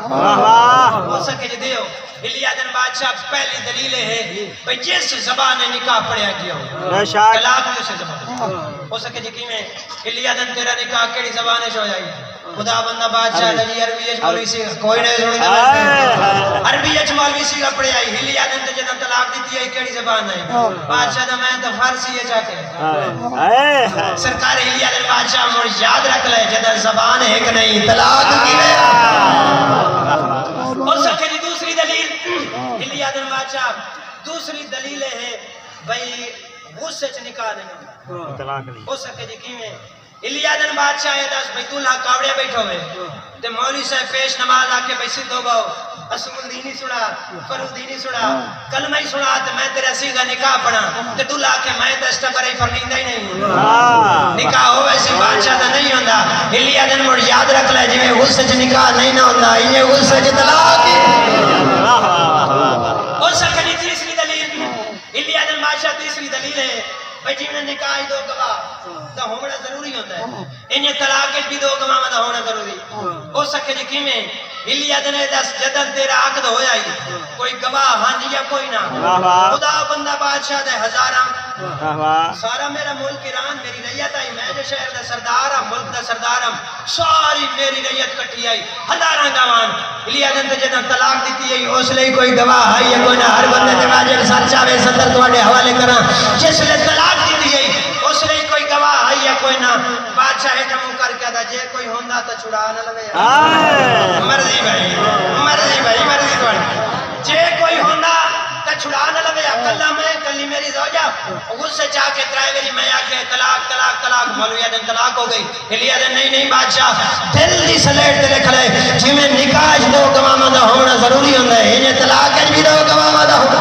ہو سکے جے دیو الیادن بادشاہ پہلی دلیل ہے بھئی جس زبان نے نکاح پڑھیا کیا ہو طلاق کیسے زبان ہو سکے جی میں الیادن تیرا نکاح کیڑی زبانے چھو جائی خدا بندہ بادشاہ لگی عربی اچھ مولوی سی کوئی نہیں سننے بیٹھے عربی اچھ مولوی سی پڑھے آئی الیادن تے جدن طلاق دیتی ہے کیڑی زبان ہے بادشاہ دا میں تو فارسی ہے چاکے سرکار الیادن بادشاہ مور یاد رکھ لے جدن زبان ایک نہیں طلاق کی لے ہو سکے جی دوسری دلیل الیادن بادشاہ دوسری دلیل ہے بھئی غصے چ نکاح نہیں ہوتا طلاق نہیں ہو سکے جی کیویں الیادن بادشاہ ہے دس بھئی دلہا کاوڑے بیٹھو ہوئے تے مولوی صاحب پیش نماز آ کے بھئی سدھو باؤ اسم الدینی سنا فرودینی سنا کلمہ ہی سنا تے میں تیرا سیگا نکاح پڑھا تے دلہا کے میں دستا پر فرنیندہ ہی نہیں نکاح ہو ویسی بادشاہ دا نہیں ہوندا الیادن مڑ یاد رکھ لے جی میں غصے چ نکاح نہیں نہ ہوندا یہ غصے چ طلاق ہو سکے جی تیسری دلیل الیادن بادشاہ تیسری دلیل ہے بھئی جی میں نکاح دو گواہ دا ہونا ضروری ہوتا ہے انہیں طلاق بھی دو گواہ دا ہونا ضروری ہو سکے جی کیویں الیادن دس جدن تیرا عقد ہویا ہی کوئی گواہ ہاں جی یا کوئی نہ خدا بندہ بادشاہ دے ہزاراں سارا میرا ملک ایران میری ریت آئی میں جو شہر دا سردار ہم ملک دا سردار ہم ساری میری ریت کٹھی آئی ہزاراں گواہان الیادن تے جدن طلاق دیتی ہے اس لئے کوئی گواہ ہے یا کوئی نہ ہر بندے تے واجب سر چاہے صدر تواڈے حوالے کراں جس لئے طلاق دیتی ہے اس لئے کوئی گواہ ہے یا کوئی نہ بادشاہ جمع کر کے دا جے کوئی ہوندہ تا چھڑا نہ لوے مرضی بھائی مرضی تواڈی جے کوئی ہوندہ تا چھڑا نہ لوے کلا میں کلی میری زوجہ غصے چاہ کے ترائے میری میں آکے طلاق طلاق طلاق مولوی دن طلاق ہو گئی ہلیا دن نہیں بادشاہ دل دی سلیٹ تے لکھ لے جی میں نکاح دو گواہ دا ہونا ضروری ہوندا ہے انہیں طلاق بھی دو گواہ دا ہونا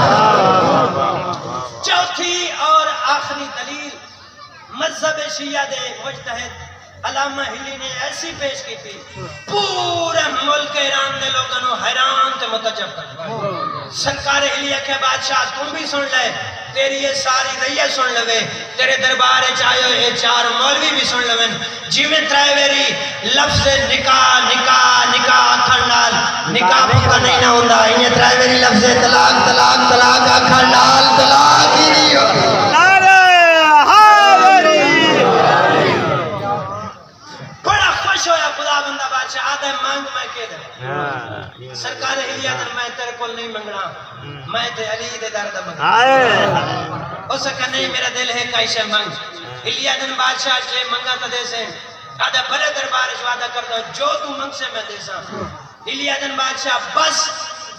چوتھی اور آخری دلیل مذہب شیعہ دے مجتہد علامہ ہلی نے ایسی پیش کی تھی پورے ملک ایران دے لوگوں نے حیران تے متعجب کر سرکار ہلیہ کے بادشاہ تم بھی سن لے تیری یہ ساری ریہ سن لے تیرے دربار چاہیو یہ چار مولوی بھی سن لے جی میں ترائے ویری لفظ نکاح نکاح نکاح آکھن نال نکاح پکا نہیں نہ ہوندا انہیں ترائے ویری لفظ طلاق طلاق طلاق آکھن نال طلاق ہی نہیں ہوندا ہویا خدا بندہ بادشاہ آدھے مانگ میں کے دے سرکار ہلیہ در میں تیرے کول نہیں منگنا میں تے علی دے درد منگنا ہو سکا نہیں میرا دل ہے کائشہ منگ ہلیہ در بادشاہ جے منگا تا دے سے آدھے بڑے دربار وعدہ کرتا جو تو منگ سے میں دے سا ہلیہ در بادشاہ بس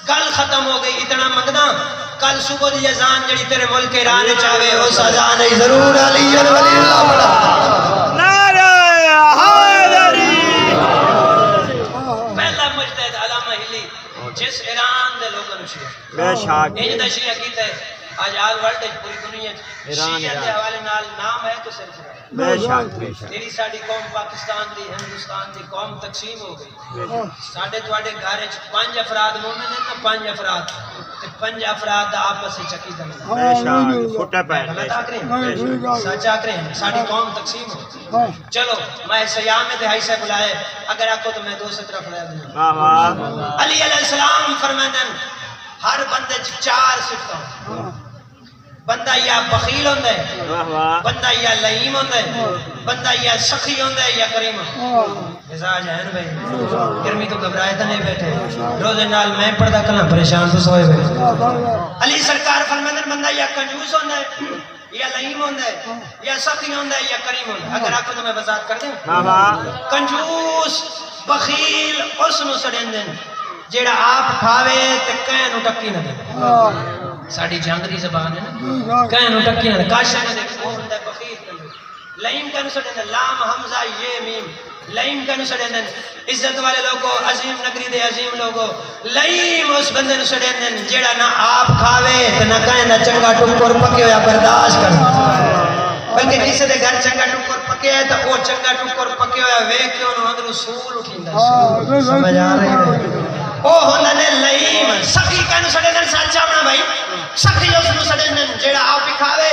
کل ختم ہو گئی اتنا منگنا کل صبح دی اذان جڑی تیرے ملک ایران چاہے اس اذان ہی ضرور علی ولی اللہ بڑا نعرہ حیدری پہلا مجتہد علامہ ہلی جس ایران دے لوگوں نے شیعہ بے شک یہ دا شیعہ کیتا ہے آج آل ورلڈ پوری دنیا شیعہ دے حوالے نال نام ہے تو صرف بے شک تیری ساڑی قوم پاکستان دی ہندوستان دی قوم تقسیم ہو گئی ساڑھے توڑے گھارے 5 افراد مومن ہیں تو 5 افراد 5 افراد آپس سے چکی دیں بے شک فٹے پہن غلط آکریں سچ آکریں ساڑھی قوم تقسیم ہو چلو میں سیاہ میں دہائی سے بلائے اگر آپ کو تو میں دوسری طرف رہ دوں علی علیہ السلام فرمائدن ہر بندے 4 صفتوں بندہ یا بخیل ہوندہ ہے بندہ یا لئیم ہوندہ ہے بندہ یا سخی ہوندہ ہے یا کریم ہوندہ ہے مزاج ہے نا بھائی گرمی تو گھبرائے تھا نہیں بیٹھے روزے نال میں پردہ کرنا پریشان تو سوئے بیٹھے علی سرکار فرمائدن بندہ یا کنجوس ہوندہ ہے یا لئیم ہوندہ ہے یا سخی ہوندہ ہے یا کریم ہوندہ ہے اگر آپ کو تو میں وضاحت کر دیں کنجوس بخیل اس نو سڑیں دن جیڑا آپ کھاوے تے کہیں نو ٹکی نہ دیں ساڑھی جنگ دی زبان ہے نا کہیں نو ٹکی نہ دیں کاشا نہ دیں وہ ہوندہ ہے بخیل لئیم کہیں نو سڑیں دن لام حمزہ یہ میم لئیم کہیں نو سڑیں دن عزت والے لوگوں عظیم نگری دے عظیم لوگوں لئیم اس بندے نو سڑیں دن جیڑا نہ آپ کھاوے تے نہ کہیں نہ چنگا ٹکر پکے ہویا برداشت کر بلکہ کسی دے گھر چنگا ٹکر پکے ہے تو وہ چنگا ٹکر پکے ہویا وے کیوں نو اندر سول اٹھیندہ سمجھ آ رہی ہے او ہوندہ نے لئیم سخی کہنو سڑے دن سچا بنا بھائی سخی اس نو سڑے دن جیڑا آپ ہی کھاوے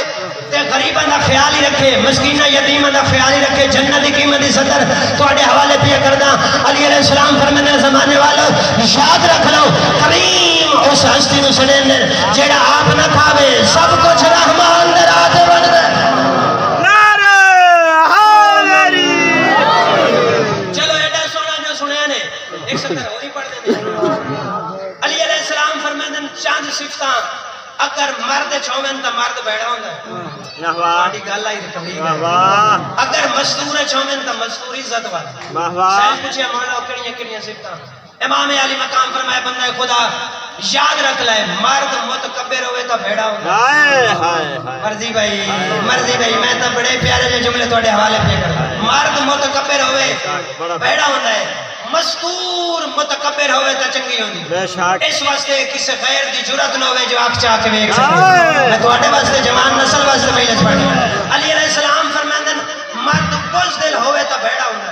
تے غریباں دا خیال ہی رکھے مسکینہ یتیماں دا خیال ہی رکھے جنت دی قیمت صدر تواڈے حوالے پہ کرداں علی علیہ السلام فرماندے زمانے والوں یاد رکھ لو کریم اس ہستی نو سڑے دن جیڑا آپ نہ کھاوے سب کچھ رحمان دے راہ تے بن دے چلو ایڈا سونا جو سنیا نے ایک سکر ہو ہی پڑھ دے علی علیہ السلام فرمائدن چاند صفتاں اگر مرد چھومن تا مرد بیڑا ہوندہ ہے آٹی گاللہ ہی رکھوڑی گئے اگر مستور چھومن تا مستور عزت والا سائن پوچھے مولا کڑیاں کڑیاں صفتاں امام علی مقام فرمائے بندہ خدا یاد رکھ لے مرد متکبر ہوئے تو بھیڑا ہونا مرضی بھائی میں تو بڑے پیارے جو جملے توڑے حوالے پہ کرتا مرد متکبر ہوئے بھیڑا ہونا ہے مستور متکبر ہوئے تو چنگی ہوندی اس واسطے کسی غیر دی جرات نہ ہوئے جو آنکھ چاہ کے بیک سکتے میں تو آٹے واسطے جوان نسل واسطے مہیلت پڑھنی علی علیہ السلام فرمائے مرد بزدل ہوئے تو بھیڑا ہونا ہے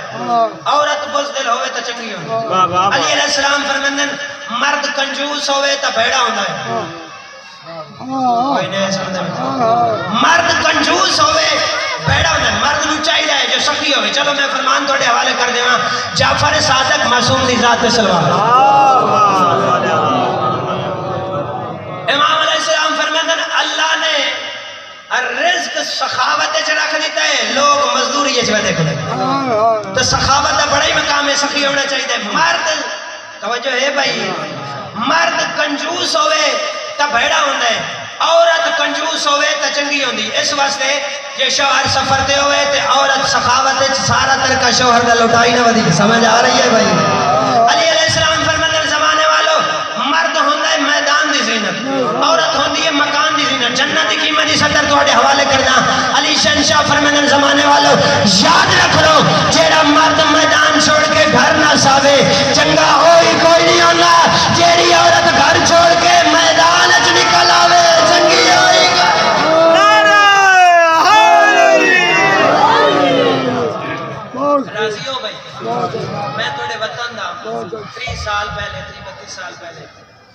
عورت بزدل ہوئے تو چنگی ہوندی علی علیہ السلام فرمائے مرد کنجوس ہوئے تو بھیڑا ہونا ہے کوئی نہیں سمجھے مرد کنجوس ہوئے بھیڑا ہونا ہے مرد نو چاہیے ہے جو سخی ہوئے چلو میں فرمان توڑے حوالے کر دے جعفر صادق معصوم دی ذات سلوات امام علیہ السلام فرمائے اللہ نے رزق سخاوت اچھ رکھ دیتا ہے لوگ مزدوری اچھ ودے کھلے تو سخاوت ہے بڑا ہی مقام ہے سخی ہونا چاہیے مرد توجہ ہے بھائی مرد کنجوس ہوئے تو بھیڑا ہونا ہے عورت کنجوس ہوئے تو چنگی ہوندی اس واسطے یہ شوہر سفر دے ہوئے تو عورت سخاوت ہے سارا ترکہ شوہر دا لوٹائی نہ ودی سمجھ آ رہی ہے بھائی علی علیہ السلام فرمانے زمانے والو مرد ہوندہ ہے میدان دی زینت عورت ہوندی ہے مکان دی زینت جنت کی قیمت دی صدر توڑے حوالے کرنا علی شہنشاہ فرمانے زمانے والو یاد رکھ لو جیڑا مرد میدان چھوڑ کے گھر نہ ساوے چنگا ہوئی کوئی نہیں ہونا جیڑی عورت گھر چھوڑ کے میدان اچ نکل آوے چنگی ہوئی گا راضی ہو بھائی میں توڑے وطن دا 30 سال پہلے 32 سال پہلے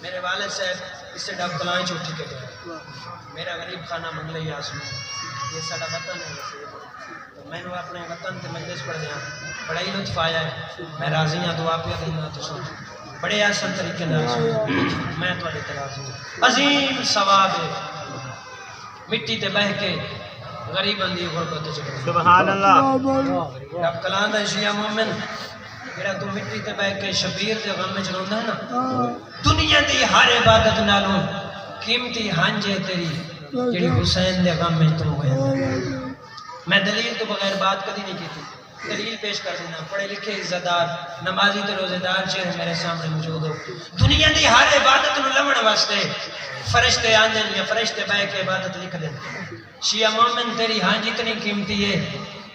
میرے والد صاحب اس سے ڈب کلائیں چھوٹی کے گئے میرا غریب خانہ منگلے یاسم یہ ساڑا وطن ہے تو میں نے اپنے وطن کے مجلس پڑھ دیا بڑا ہی لطف آیا ہے میں راضی ہوں دعا پہ دینا تو سن بڑے آسان طریقے نہ سن میں توڑے تراضی ہوں عظیم ثواب ہے مٹی تے بہ کے غریب اندی غربت چکے سبحان اللہ ڈب کلائیں دا شیعہ مومن میرا تو مٹی تے بہ کے شبیر دے غم میں چلوں ہے نا دنیا دی ہر عبادت نالوں قیمتی ہانجے تیری جڑی حسین دے غم میں تم ہوئے میں دلیل تو بغیر بات کدی نہیں کی تھی دلیل پیش کر دینا پڑھے لکھے عزتدار نمازی تے روزے دار چہرے میرے سامنے موجود ہو دنیا دی ہر عبادت نو لمن واسطے فرشتے آندن یا فرشتے بہ کے عبادت لکھ دیں شیعہ مومن تیری ہانج اتنی قیمتی ہے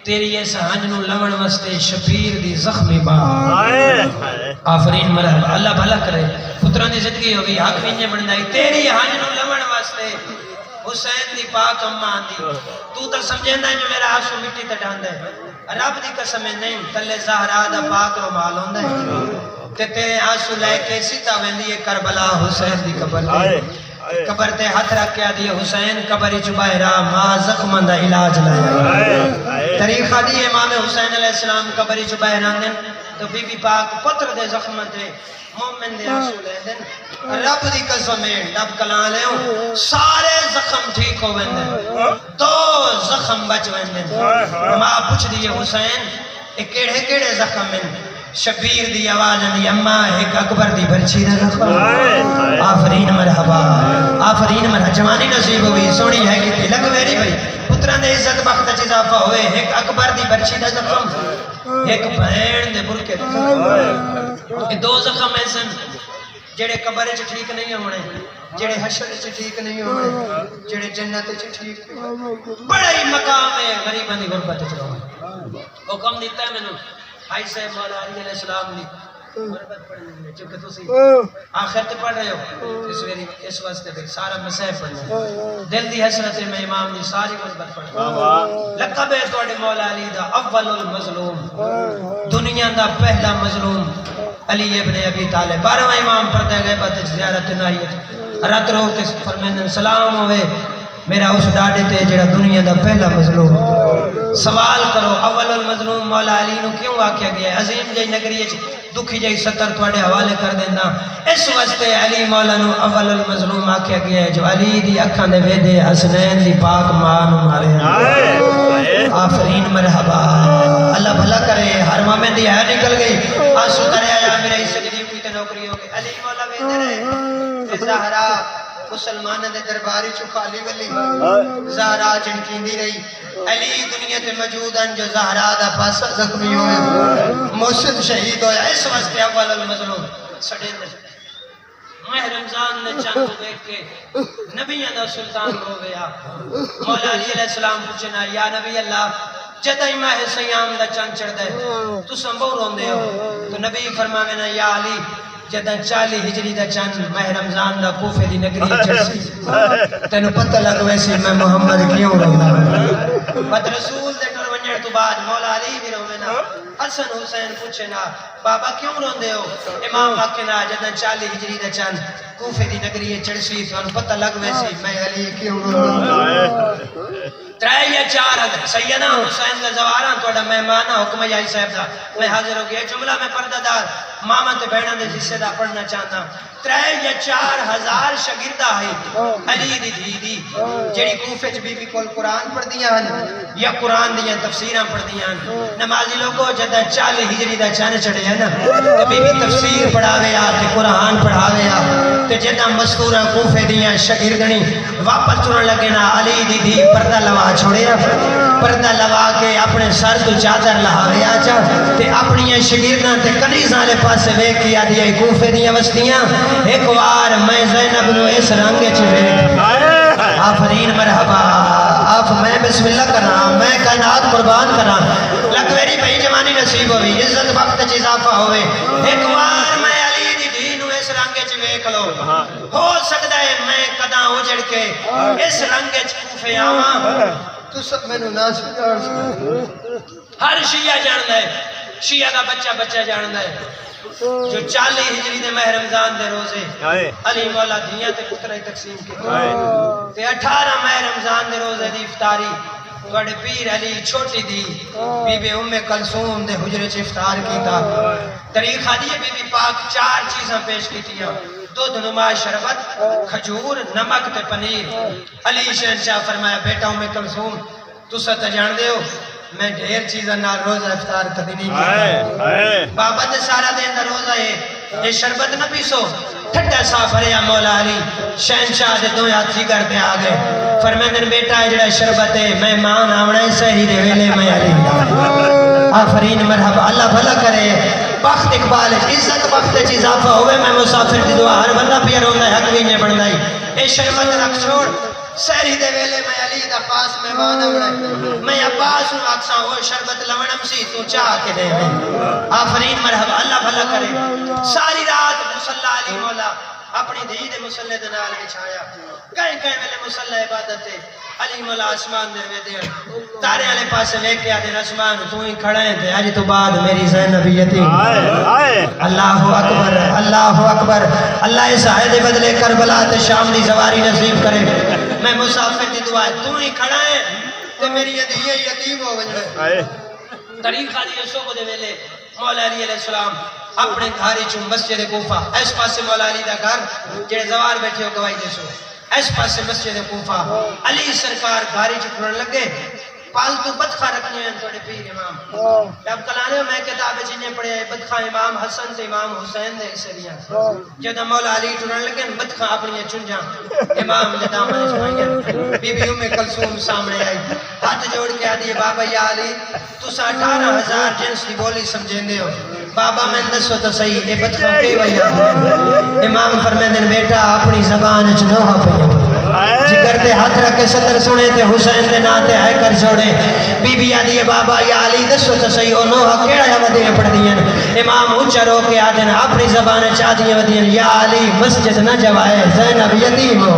تیری ایسا ہانج نو لمن واسطے شبیر دی زخمی بات آفرین مرحبا اللہ بھلا کرے پتران دی زندگی ہوگی حق وینجے بندائی تیری ہانج نو لمن واسطے حسین دی پاک اماں دی تو سمجھیں ہے جو میرا آنسو مٹی تے ڈھاندا ہے رب دی قسم نہیں تلے زہرا دا پاک رومال ہوندا ہے تے تیرے آنسو لے کے سیدھا ویندی ہے کربلا حسین دی قبر تے قبر تے ہاتھ رکھ کے دی حسین قبر وچ باہر ماں زخم دا علاج لایا طریقہ دی امام حسین علیہ السلام قبر وچ باہر آندے تو بی بی پاک پتر دے زخم تے مومن دے آنسو لے دن رب دی قسم ہے ڈب کلاں لے سارے زخم ٹھیک ہو ویندے 2 زخم بچ ویندے ماں پوچھ دی حسین اے کیڑے کیڑے زخم ہیں شبیر دی آواز دی اماں ایک اکبر دی برچی دا زخم آفرین مرحبا آفرین مرحبا جوانی نصیب ہوئی سونی ہے کہ لگ میری بھائی پتران دے عزت بخت اضافہ ہوئے ایک اکبر دی برچی دا زخم ایک بہن دے برکے یہ 2 زخم ایسن جڑے قبر وچ ٹھیک نہیں ہونے جڑے حشر وچ ٹھیک نہیں ہونے جڑے جنت وچ ٹھیک بڑا ہی مقام ہے غریباں دی غربت وچ رہنا حکم دیتا ہے مینوں بھائی صاحب مولا علی علیہ السلام دی غربت پڑھنے چونکہ تسی آخر تے پڑھ رہے ہو اس واسطے پہ سارا مسائب پڑھنے دل دی حسرت میں امام دی ساری غربت پڑھنے لقب ہے توڑے مولا علی دا اول المظلوم دنیا دا پہلا مظلوم علی ابن ابی طالب 12واں امام پڑھتے گئے بات زیارت نائیت رات رو کے فرمائن سلام ہوئے میرا اس ڈاڑے تے جڑا دنیا دا پہلا مظلوم سوال کرو اول المظلوم مولا علی نو کیوں آکھیا گیا ہے عظیم جائی نگری دکھی جائی ستر تھوڑے حوالے کر دینا اس واسطے علی مولا نو اول المظلوم آکھیا گیا ہے جو علی دی اکھاں دے ویدے حسنین دی پاک ماں نو مارے آفرین مرحبا اللہ بھلا کرے ہر مومن دی ہے نکل گئی آنسو کرے آیا میرے اس سے ڈیوٹی تے نوکری ہو گئی علی مولا ویدے رہے زہرا مسلمان دے درباری چو خالی ولی زہرا چنکیندی رہی علی دنیا تے موجود ہیں جو زہرا دا پاسا زخمی ہوئے محسن شہید ہویا اس واسطے اول المظلوم سڑے ماہ رمضان نے چاند دیکھ کے نبیوں دا سلطان ہو گیا. مولا علی علیہ السلام پوچھنا یا نبی اللہ جدائی ماہ سیام دا چاند چڑھ دے تو سنبور ہوندے ہو تو نبی فرماوے نا یا علی جدہ 40 ہجری دا چاند ماہ رمضان دا کوفے دی نگری چڑسی تینو پتہ لگ ویسی میں محمد کیوں رہا بد رسول دے ٹر ونجڑ تو بعد مولا علی بھی روے نا حسن حسین پوچھے نا بابا کیوں روندے ہو امام حق نا جدہ 40 ہجری دا چاند کوفے دی نگری چڑسی تو انو پتہ لگ ویسی میں علی کیوں رہا 3 یا 4 سیدنا حسین کا زواران توڑا مہمانہ حکم یائی صاحب دا میں حاضر ہو گیا جملہ میں پردہ دار ماما تے بہنہ دے جسے دا پڑھنا چاہتا 3 یا 4 ہزار شاگردہ ہے علی دی دی جیڑی کوفے چ بی بی کول قرآن پڑھ دیاں یا قرآن دیاں تفسیراں پڑھ دیاں نمازی لوگوں جدہ 40 ہجری دا چاند چڑھے ہیں نا تو بی بی تفسیر پڑھاوے آ تے قرآن پڑھاوے آ تے جدہ مذکورہ کوفے دیاں شاگردنی واپس چڑھن لگے نا علی دی پردہ لوا چھوڑے پردہ لوا کے اپنے سر تو چادر لہاوے آجا تے اپنی شاگرداں تے کنیزاں لے پاسے ویکھ کیا دیا کوفے دیاں وستیاں ایک وار میں زینب نو اس رنگے چھوے آفرین مرحبا آپ میں بسم اللہ کرنا میں کائنات قربان کرنا لکویری بھئی جوانی نصیب ہوئی عزت وقت چ اضافہ ہوئے ایک وار میں علی دی دین نو اس رنگے چ ویکھ لو ہو سکتا ہے میں کداں اجڑ کے اس رنگے چ کوفے آواں تو سب میں نو ناس ہر شیعہ جاندا ہے شیعہ دا بچہ جاندا ہے جو 40 ہجری دے ماہ رمضان دے روزے علی مولا دیاں تے پترے تقسیم کیتے تے 18 ماہ رمضان دے روزے دی افطاری توڑے پیر علی چھوٹی دی بی بی ام کلثوم دے حجرے چ افطار کیتا طریقہ دی بی بی پاک 4 چیزاں پیش کیتیاں دودھ نما شربت کھجور نمک تے پنیر علی شہنشاہ فرمایا بیٹا ام کلثوم تسا تے جان دے ہو میں ڈھیر چیزاں نال روزہ افطار کدی نہیں کیتا بابا تے سارا دن دا روزہ ہے یہ شربت نہ پیسو ٹھڈا صاف رہیا مولا علی شہنشاہ دے دو ہاتھ جگر تے آ گئے فرماندن بیٹا جڑا شربت ہے مہمان آونا ہے سحری دے ویلے میں علی آفرین مرحبا اللہ بھلا کرے وقت اقبال عزت وقت چ اضافہ ہوئے میں مسافر دی دعا ہر بندہ پیا روندا ہے حق وی نہیں بندا ہے اے شربت رکھ چھوڑ سحری دے ویلے میں علی دا خاص مہمان آونا ہے میں عباس نو آکھساں وہ شربت لونم سی تو چاہ کے دے آفرین مرحبا اللہ بھلا کرے ساری رات مصلی علی مولا اپنی دھی دے مصلی دے نال بچھایا کہیں کہیں ویلے مصلی عبادت ہے علی مولا آسمان دے وے دے تارے والے پاسے لے کے آدے آسمان تو ہی کھڑا ہے تے اج تو بعد میری زینب یتیم اللہ اکبر اللہ اس آئے دے بدلے کربلا تے شام دی زواری نصیب کرے میں مسافر دی دعا تو ہی کھڑا ہے تے میری دھی یتیم ہو ونجے طریقہ دی صبح دے ویلے مولا علی علیہ السلام اپنے گھاری چوں مسجد کوفہ اس پاسے مولا علی دا گھر جڑے زوار بیٹھے ہو گواہی دے سو اس پاسے مسجد کوفہ علی سرکار گھاری چ کھڑن لگے پالتو بدخا رکھنے ہیں توڑے پیر امام اب کلانے میں کتاب جنہیں پڑھے بدخا امام حسن تے امام حسین دے اسے لیا جدہ مولا علی ٹرن لگے بدخا اپنی چن جاں امام دے دامن اسمائیں بی بی ام کلثوم سامنے آئی ہاتھ جوڑ کے آدھی بابا یا علی تو سا 18,000 جنس کی بولی سمجھیں دے ہو بابا میں دسو تو صحیح اے بدخا کے وہی امام فرمیدن بیٹا اپنی زبان چنوہا پہ جگر دے ہاتھ رکھے سطر سنے تے حسین دے ناتے آئے کر چھوڑے بی بی آدھی بابا یا علی دسو تو صحیح او نوحہ کیڑا یا ودیاں پڑھ دیا امام اچھا رو کے آدھن اپنی زبان چاہ دیا ودیاں یا علی مسجد نہ جوائے زینب یتیم ہو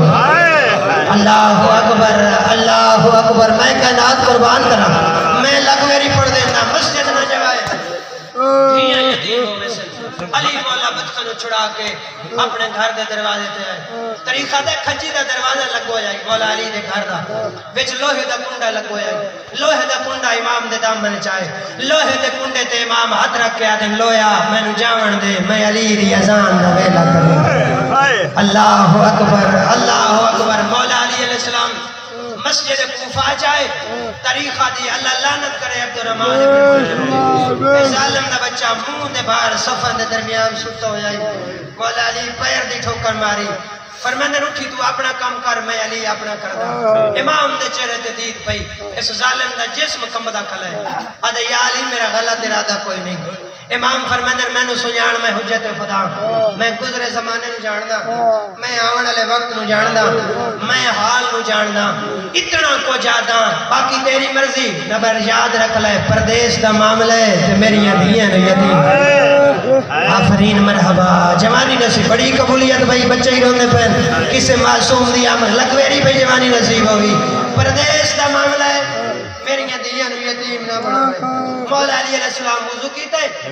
اللہ اکبر میں کائنات قربان کرا میں لگ میری پڑھ دینا مسجد نہ جوائے دھیاں یتیم ہو میں سے علی مولا بدخنو چھڑا کے اپنے گھر دے دروازے تے آئے طریقہ دے کھچی دا دروازہ لگو جائے مولا علی دے گھر دا وچ لوہے دا کنڈا لگو جائے لوہے دا کنڈا امام دے دامن چاہے لوہے دے کنڈے تے امام ہاتھ رکھ کے آدھیں لویا میں نو جاون دے میں علی دی اذان دا ویلا کروں اللہ اکبر مولا علی علیہ السلام مسجد کوفہ جائے طریقہ دی اللہ لعنت کرے عبدالرحمن ابن ظالم دا بچہ منہ دے باہر صفن دے درمیان ستا ہو جائے مولا علی پیر دی ٹھوکر ماری فرماندے اٹھی تو اپنا کام کر میں علی اپنا کردا امام دے چہرے تے دید پئی اس ظالم دا جسم کمبدا کھلا ہے آدھے یا علی میرا غلط ارادہ کوئی نہیں امام فرماندے میں نو سجان میں حجت خدا میں گزرے زمانے نو جاندا میں آون والے وقت نو جاندا میں حال نو جاندا اتنا کو جادا باقی تیری مرضی نبر یاد رکھ لے پردیس دا معاملہ ہے تے میریاں دھیاں نے یتیم آفرین مرحبا جوانی نصیب بڑی قبولیت بھائی بچے ہی روندے پین کسے معصوم دی آمد لکویری پہ جوانی نصیب ہوگی پردیس دا معاملہ ہے میریاں دھیاں نو یتیم نہ بناوے مولا علی علیہ السلام وضو کیتا ہے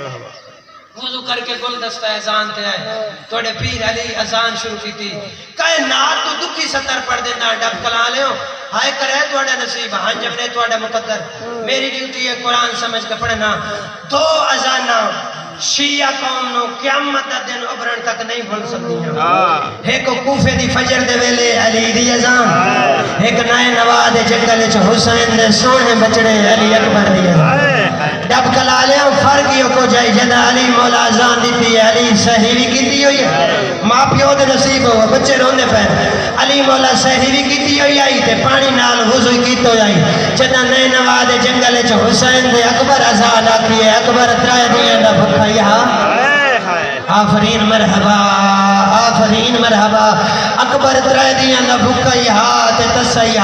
وضو کر کے گل دستہ اذان تے آئے توڑے پیر علی اذان شروع کی تھی کائنات تو دکھی ستر پڑھ دینا ڈب کلا لے ہو ہائے کرے توڑا نصیب ہاں جب نے توڑا مقدر میری ڈیوٹی ہے قرآن سمجھ کے پڑھنا دو اذانہ شیعہ قوم نو قیامت دن ابرن تک نہیں بھول سکتی ہیں ایک کوفے دی فجر دے ویلے علی دی اذان ایک نئے نواد جنگل چ حسین دے سونے بچڑے علی اکبر دی اذان ڈب کلا لے فرق یہ کو جائے جدا علی مولا اذان دیتی ہے علی سہیوی کیتی ہوئی ہے ماں پیو دے نصیب ہو بچے روندے پے علی مولا سہیوی کیتی ہوئی آئی تے پانی نال وضو کیتو آئی جدا نئے نواد جنگل چ حسین دے اکبر اذان آتی ہے اکبر ترائے دیاں دا بھکھا آفرین مرحبا آفرین مرحبا اکبر ترائے دیاں دا بھکائی تے تسائی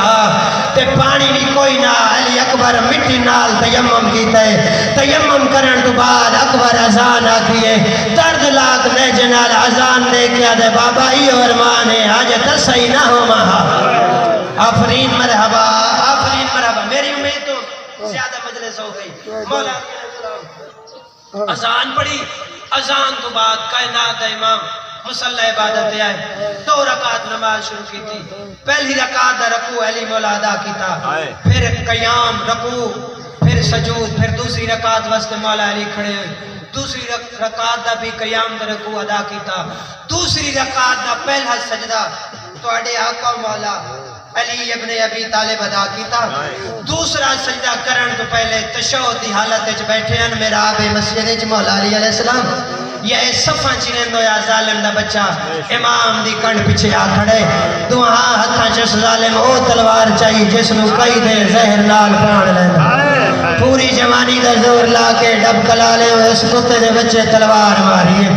تے پانی بھی کوئی نہ علی اکبر مٹی نال تیمم کیتا ہے تیمم کرن تو بعد اکبر اذان آکھیے درد لاکھ نے جنال اذان دے کیا دے بابا ہی اور مانے آج تسائی نہ ہو مہا آفرین مرحبا آفرین مرحبا میری امید تو زیادہ مجلس ہو گئی مولا اذان پڑھی اذان تو بعد کائنات دا امام مصلی عبادت آئے 2 رکعت نماز شروع کی تھی پہلی رکعت دا رکوع علی مولا ادا کیتا پھر قیام رکوع پھر سجود پھر دوسری رکعت وسط مولا علی کھڑے ہوئے دوسری رکعت دا بھی قیام دا رکوع ادا کیتا دوسری رکعت دا پہلا سجدہ تو اڈے آقا مولا علی ابن ابی طالب ادا کیتا دوسرا سجدہ کرن تو پہلے تشہد دی حالت وچ بیٹھے ہیں محراب مسجد وچ مولا علی علیہ السلام یہ صفاں چیندو یا ظالم دا بچہ امام دی کنڈ پیچھے آ کھڑے دعا ہتھاں چ ظالم او تلوار چاہیے جس نو کئی دے زہر نال پران لیندا پوری جوانی دا زور لا کے ڈب کلا لے اس کتے دے بچے تلوار ماری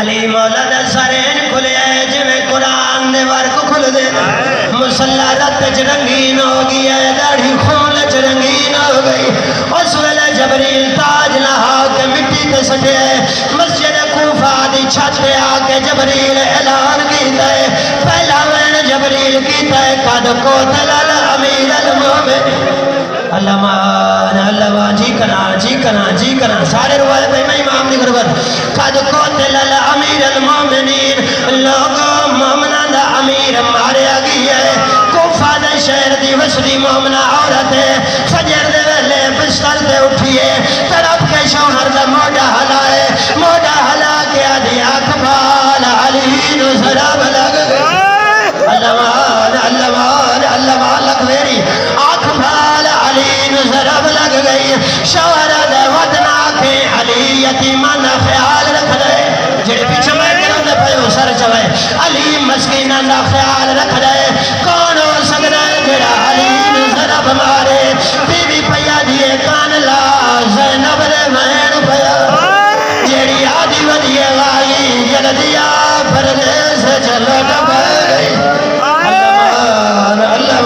علی مولا دا سرین کھلے جویں قرآن دے ورق کھل دے مسلح رت چ رنگین ہو گئی ہے داڑھی خون چ رنگین ہو گئی اس ویلے جبریل تاج لہا کے مٹی تے سٹے مسجد کوفہ دی چھت تے آ کے جبریل اعلان کیتا ہے پہلا وین جبریل کیتا ہے قد قتل الامیر المومن اللہ جی کنا سارے روایت پہ میں امام دی غربت قد قتل الامیر المومنین لوگوں مومنان دا امیر مارے آگئی ہے کوفہ دے شہر دی وسری مومنہ عورت ہے فجر دے ویلے بستر دے اٹھئے طرف کے شوہر دا موڑا ہلا کے آدھی آنکھ بھال علی نو ذرا بلگ اللہ لکویری آنکھ بھال علی نو ذرا بلگ گئی شوہر دے ودنا کے علی یتیمان خیال رکھ دے جڑے پیچھے میں کروں دے پہو سر چوئے علی مسکینہ دا خیال رکھ دے کون ہو سکتا ہے جڑا علی نو ذرا بمارے بی بی پیا دیئے کان لا زینب دے مہن پیا جیڑی آدھی ودیے وائی جلدیا پردیس چلو ڈبا گئی اللہ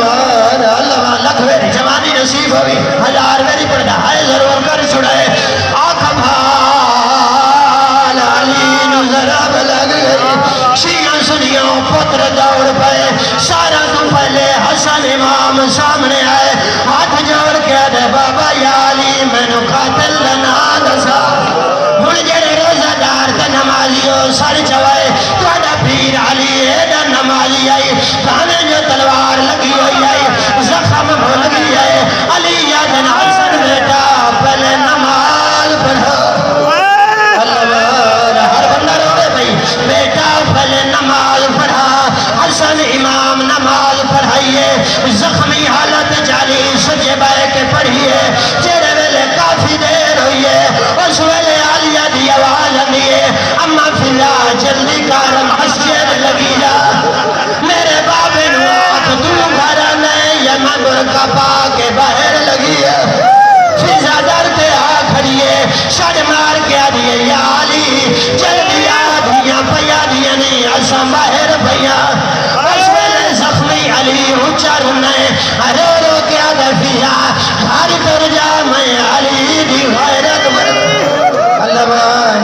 لکھ میری جوانی نصیب ہوئی 1000 میری پڑھا ہے ضرور کر چھڑائے آنکھ بھال علی نو ذرا بلگ گئی شیعہ سنیوں پتر دوڑ پائے سارا تو پہلے حسن امام سامنے آئے ہاتھ جوڑ کے دے بابا یا علی میں نو قاتل لنا دسا ہن جڑے روزہ دار تے نمازیوں سر چوائے توڑا پیر علی ایڈا نمازی آئی کانے جو تلوار لگی ہوئی آئی زخم بھول گئی آئی علی یادن حسن بیٹا پہلے نماز پڑھا اللہ ہر بندہ روڑے بھئی بیٹا پہلے نماز پڑھا حسن امام نماز پڑھائیے زخمی حالت جاری سجے بائے کے پڑھیے جیرے ویلے کافی دیر ہوئیے اس ویلے علیہ دی آواز آئیے اما فی اللہ جلدی کارم مسجد لگی جا کپا کے باہر لگی ہے فضا در کے آ کھڑیے شڑ مار کے آدھیے یا علی جلدی آدھیاں پیا دیا نہیں اساں باہر پیا اس ویلے زخمی علی اونچا رنے رو رو کے آدھے فضا گھر کر جا میں علی دی غیرت اللہ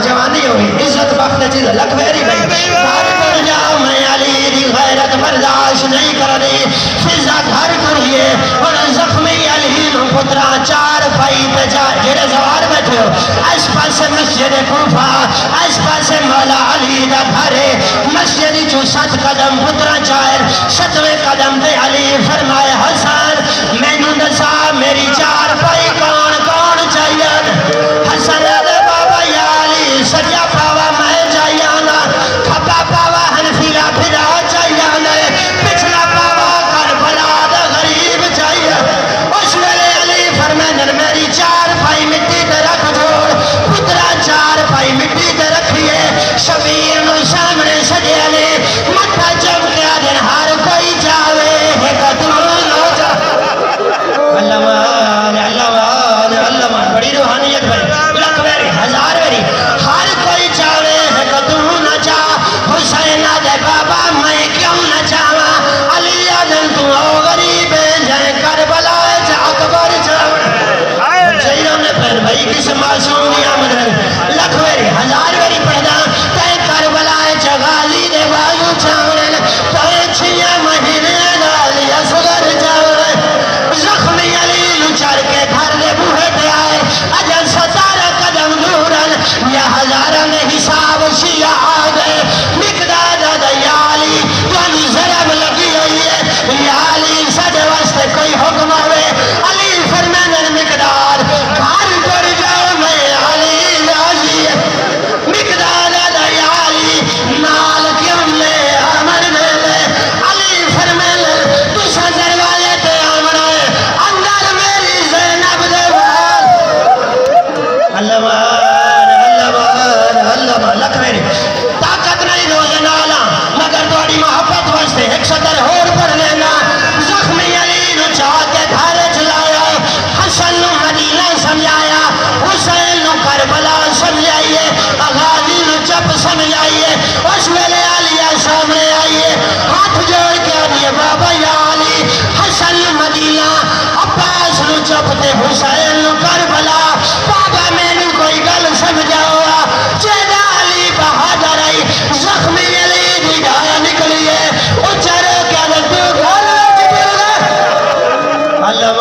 جوانی ہوئی عزت وقت چیز لکھویری بھئی گھر کر جا میں علی دی غیرت برداشت نہیں کر دی فضا گھر کریے اور زخمی علی نو پترا چار پائی پہ جا جڑے زوار بیٹھے ہو اس پاس مسجد کوفہ اس پاس مولا علی دا گھرے مسجد جو 7 قدم پترا چار 7ویں قدم دے علی فرمائے حسن میں نو دسا میری چار پائی کون کون چاہیے حسن دے بابا یا علی سجا پاوا میں جائیانا کھپا پاوا حنفیلا پھرا چاہیانا پچھلا پاوا کربلا دا غریب چاہیے اس ویلے علی فرمائے میری چار پائی مٹی دے رکھ جوڑ پترا چار پائی مٹی دے رکھیے شبیر نو سامنے سجے علی مٹھا چمکیا دن ہر کوئی جاوے ہے قدرون ہو جا اللہ بڑی روحانیت بھائی لکھ ویری ہزار ویری ہر کوئی چاوے ہے قدرون نہ جا حسین دے بابا میں کیوں نہ چاوا علی آدم تو او غریب جائے کربلا جا اکبر چاوے چاہیوں نے پھر بھائی کس معصوم دی آمد لکھ ویری ہزار ویری پڑھدا تے کربلا جا غازی دے بازو چاوے تے 6 مہینے غازی اصغر چاوے زخمی علی لچار کے گھر دے بوہے تے آئے اجل 17 قدم دورن یا ہزارہ نے حساب شیعہ آگئے مقداد یا علی توانی ضرب لگی ہوئی ہے یا علی سجے واسطے کوئی حکم ہوئے علی فرمینر مقدار گھر کر جاؤ میں علی راضی ہے مقداد یا علی نال کیوں لے آمن میں لے علی فرمینر تو سجر والے تے آمن ہے اندر میری زینب دے اللہ لکھ میری طاقت نہیں روزے نالا مگر توڑی محبت واسطے 170 ہور پڑھ لینا زخمی علی نو چاہ کے گھر چلایا حسن نو مدینہ سمجھایا حسین نو کربلا سمجھائیے غازی نو چپ سمجھائیے اس ویلے علیہ سامنے آئیے ہاتھ جوڑ کے آئیے بابا یا علی حسن نو مدینہ عباس نو چپ تے حسین نو کربلا بابا میں نو کوئی گل سمجھاؤ جیدہ علی بہادر آئی زخمی علی دی گایا نکلیے اچھرے کیا لگو گھر جبیل گا اللہ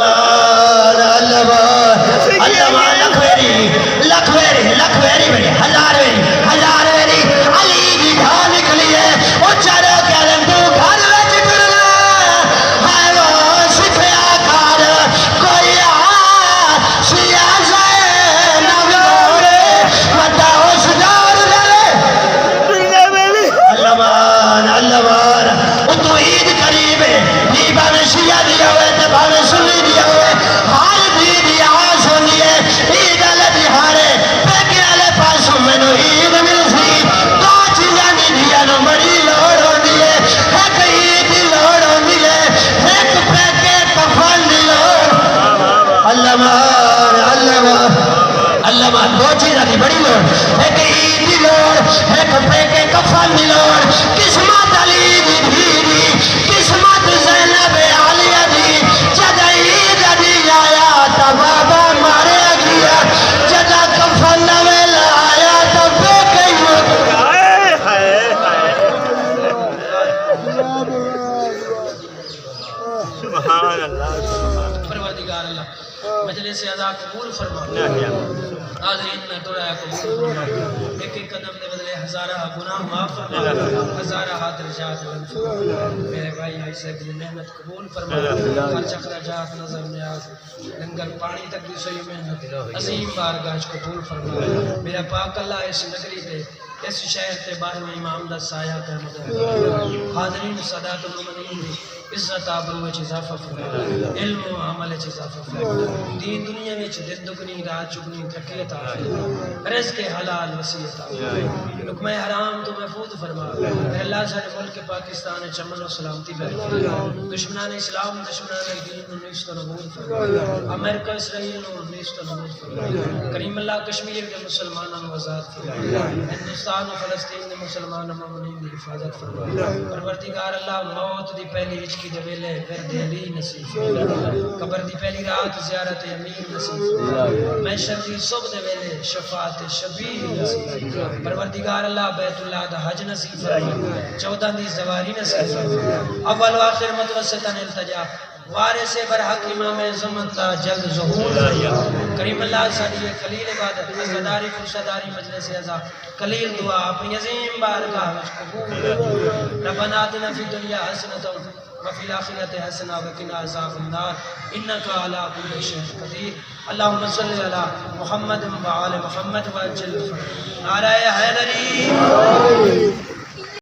لکھویری بڑی ہزار ویری علی دی گایا نکلیے اچھرے کیا لگو گھر جبیل گا ہے وہ سکھیا کار کوئی سیاہ زینب دوڑے مدہ اس دور گلے اللہ تو عید قریب ہے یہ بانے شیعہ دیا ہوئے تے بانے سنی دیا ہوئے ہر بھی دیا سنی ہے عید علی دیہارے پیکے علی پاسوں میں نو عید مل سی دو چیزیں دی دیا نو بڑی لوڑ ہو دیئے ایک عید دی لوڑ ہو دیئے ایک پیکے کفن دی لوڑ اللہ دو چیزیں دی بڑی لوڑ ایک عید دی لوڑ ایک پیکے کفن دی لوڑ قسمت علی دی دھیری قسمت زینب علیہ دی جدہ عید دی آیا تا بابا مارے گیا جدہ کفن نویل آیا تا پیکے سبحان اللہ پروردگار اللہ مجلس اعضاء قبول فرما حاضرین میں دعا قبول فرما ایک ایک قدم دے بدلے ہزارہ گناہ معاف فرما ہزارہ درجات بلند فرما میرے بھائی ایسے کی محنت قبول فرما خرچ اخراجات نظر نیاز لنگر پانی تک بھی سوئی محنت عظیم بارگاہ قبول فرما میرا پاک اللہ اس نگری تے اس شہر تے باہر امام دا سایہ کرمد حاضرین صدات المؤمنین عزت آبرو وچ اضافہ فرما علم و عمل وچ اضافہ فرما دین دنیا وچ دن دگنی رات چگنی ترقی عطا فرما رزق حلال وسیع عطا فرما لقمہ حرام تو محفوظ فرما اے اللہ سارے ملک پاکستان چمن و سلامتی پیدا فرما دشمنان اسلام دشمنان دین نیست و نابود فرما امریکہ اسرائیل نیست و نابود فرما کریم اللہ کشمیر کے مسلمانوں آزاد فرما ہندوستان و فلسطین کے مسلمان مومنین کی حفاظت فرما پروردگار اللہ موت دی پہلی ہچکی دے ویلے ورد علی نصیب فرما قبر دی پہلی رات زیارت امیر نصیب فرما محشر دی صبح دے ویلے شفاعت شبیر نصیب فرما پروردگار اللہ بیت اللہ دا حج نصیب فرما 14 دی زواری نصیب فرما اول و آخر متوسطاً التجا وارث برحق امام عظمت تا جلد ظہور کریم اللہ ساری خلیل عبادت عزاداری فرشداری مجلس عزا خلیل دعا اپنی عظیم بارگاہ وچ قبول ربنا آتنا فی الدنیا حسنۃ وفی الآخرۃ حسنۃ وقنا عذاب النار انک علی کل شیء قدیر اللہم صلی علی محمد و آل محمد وعجل فرجهم نعرہ حیدری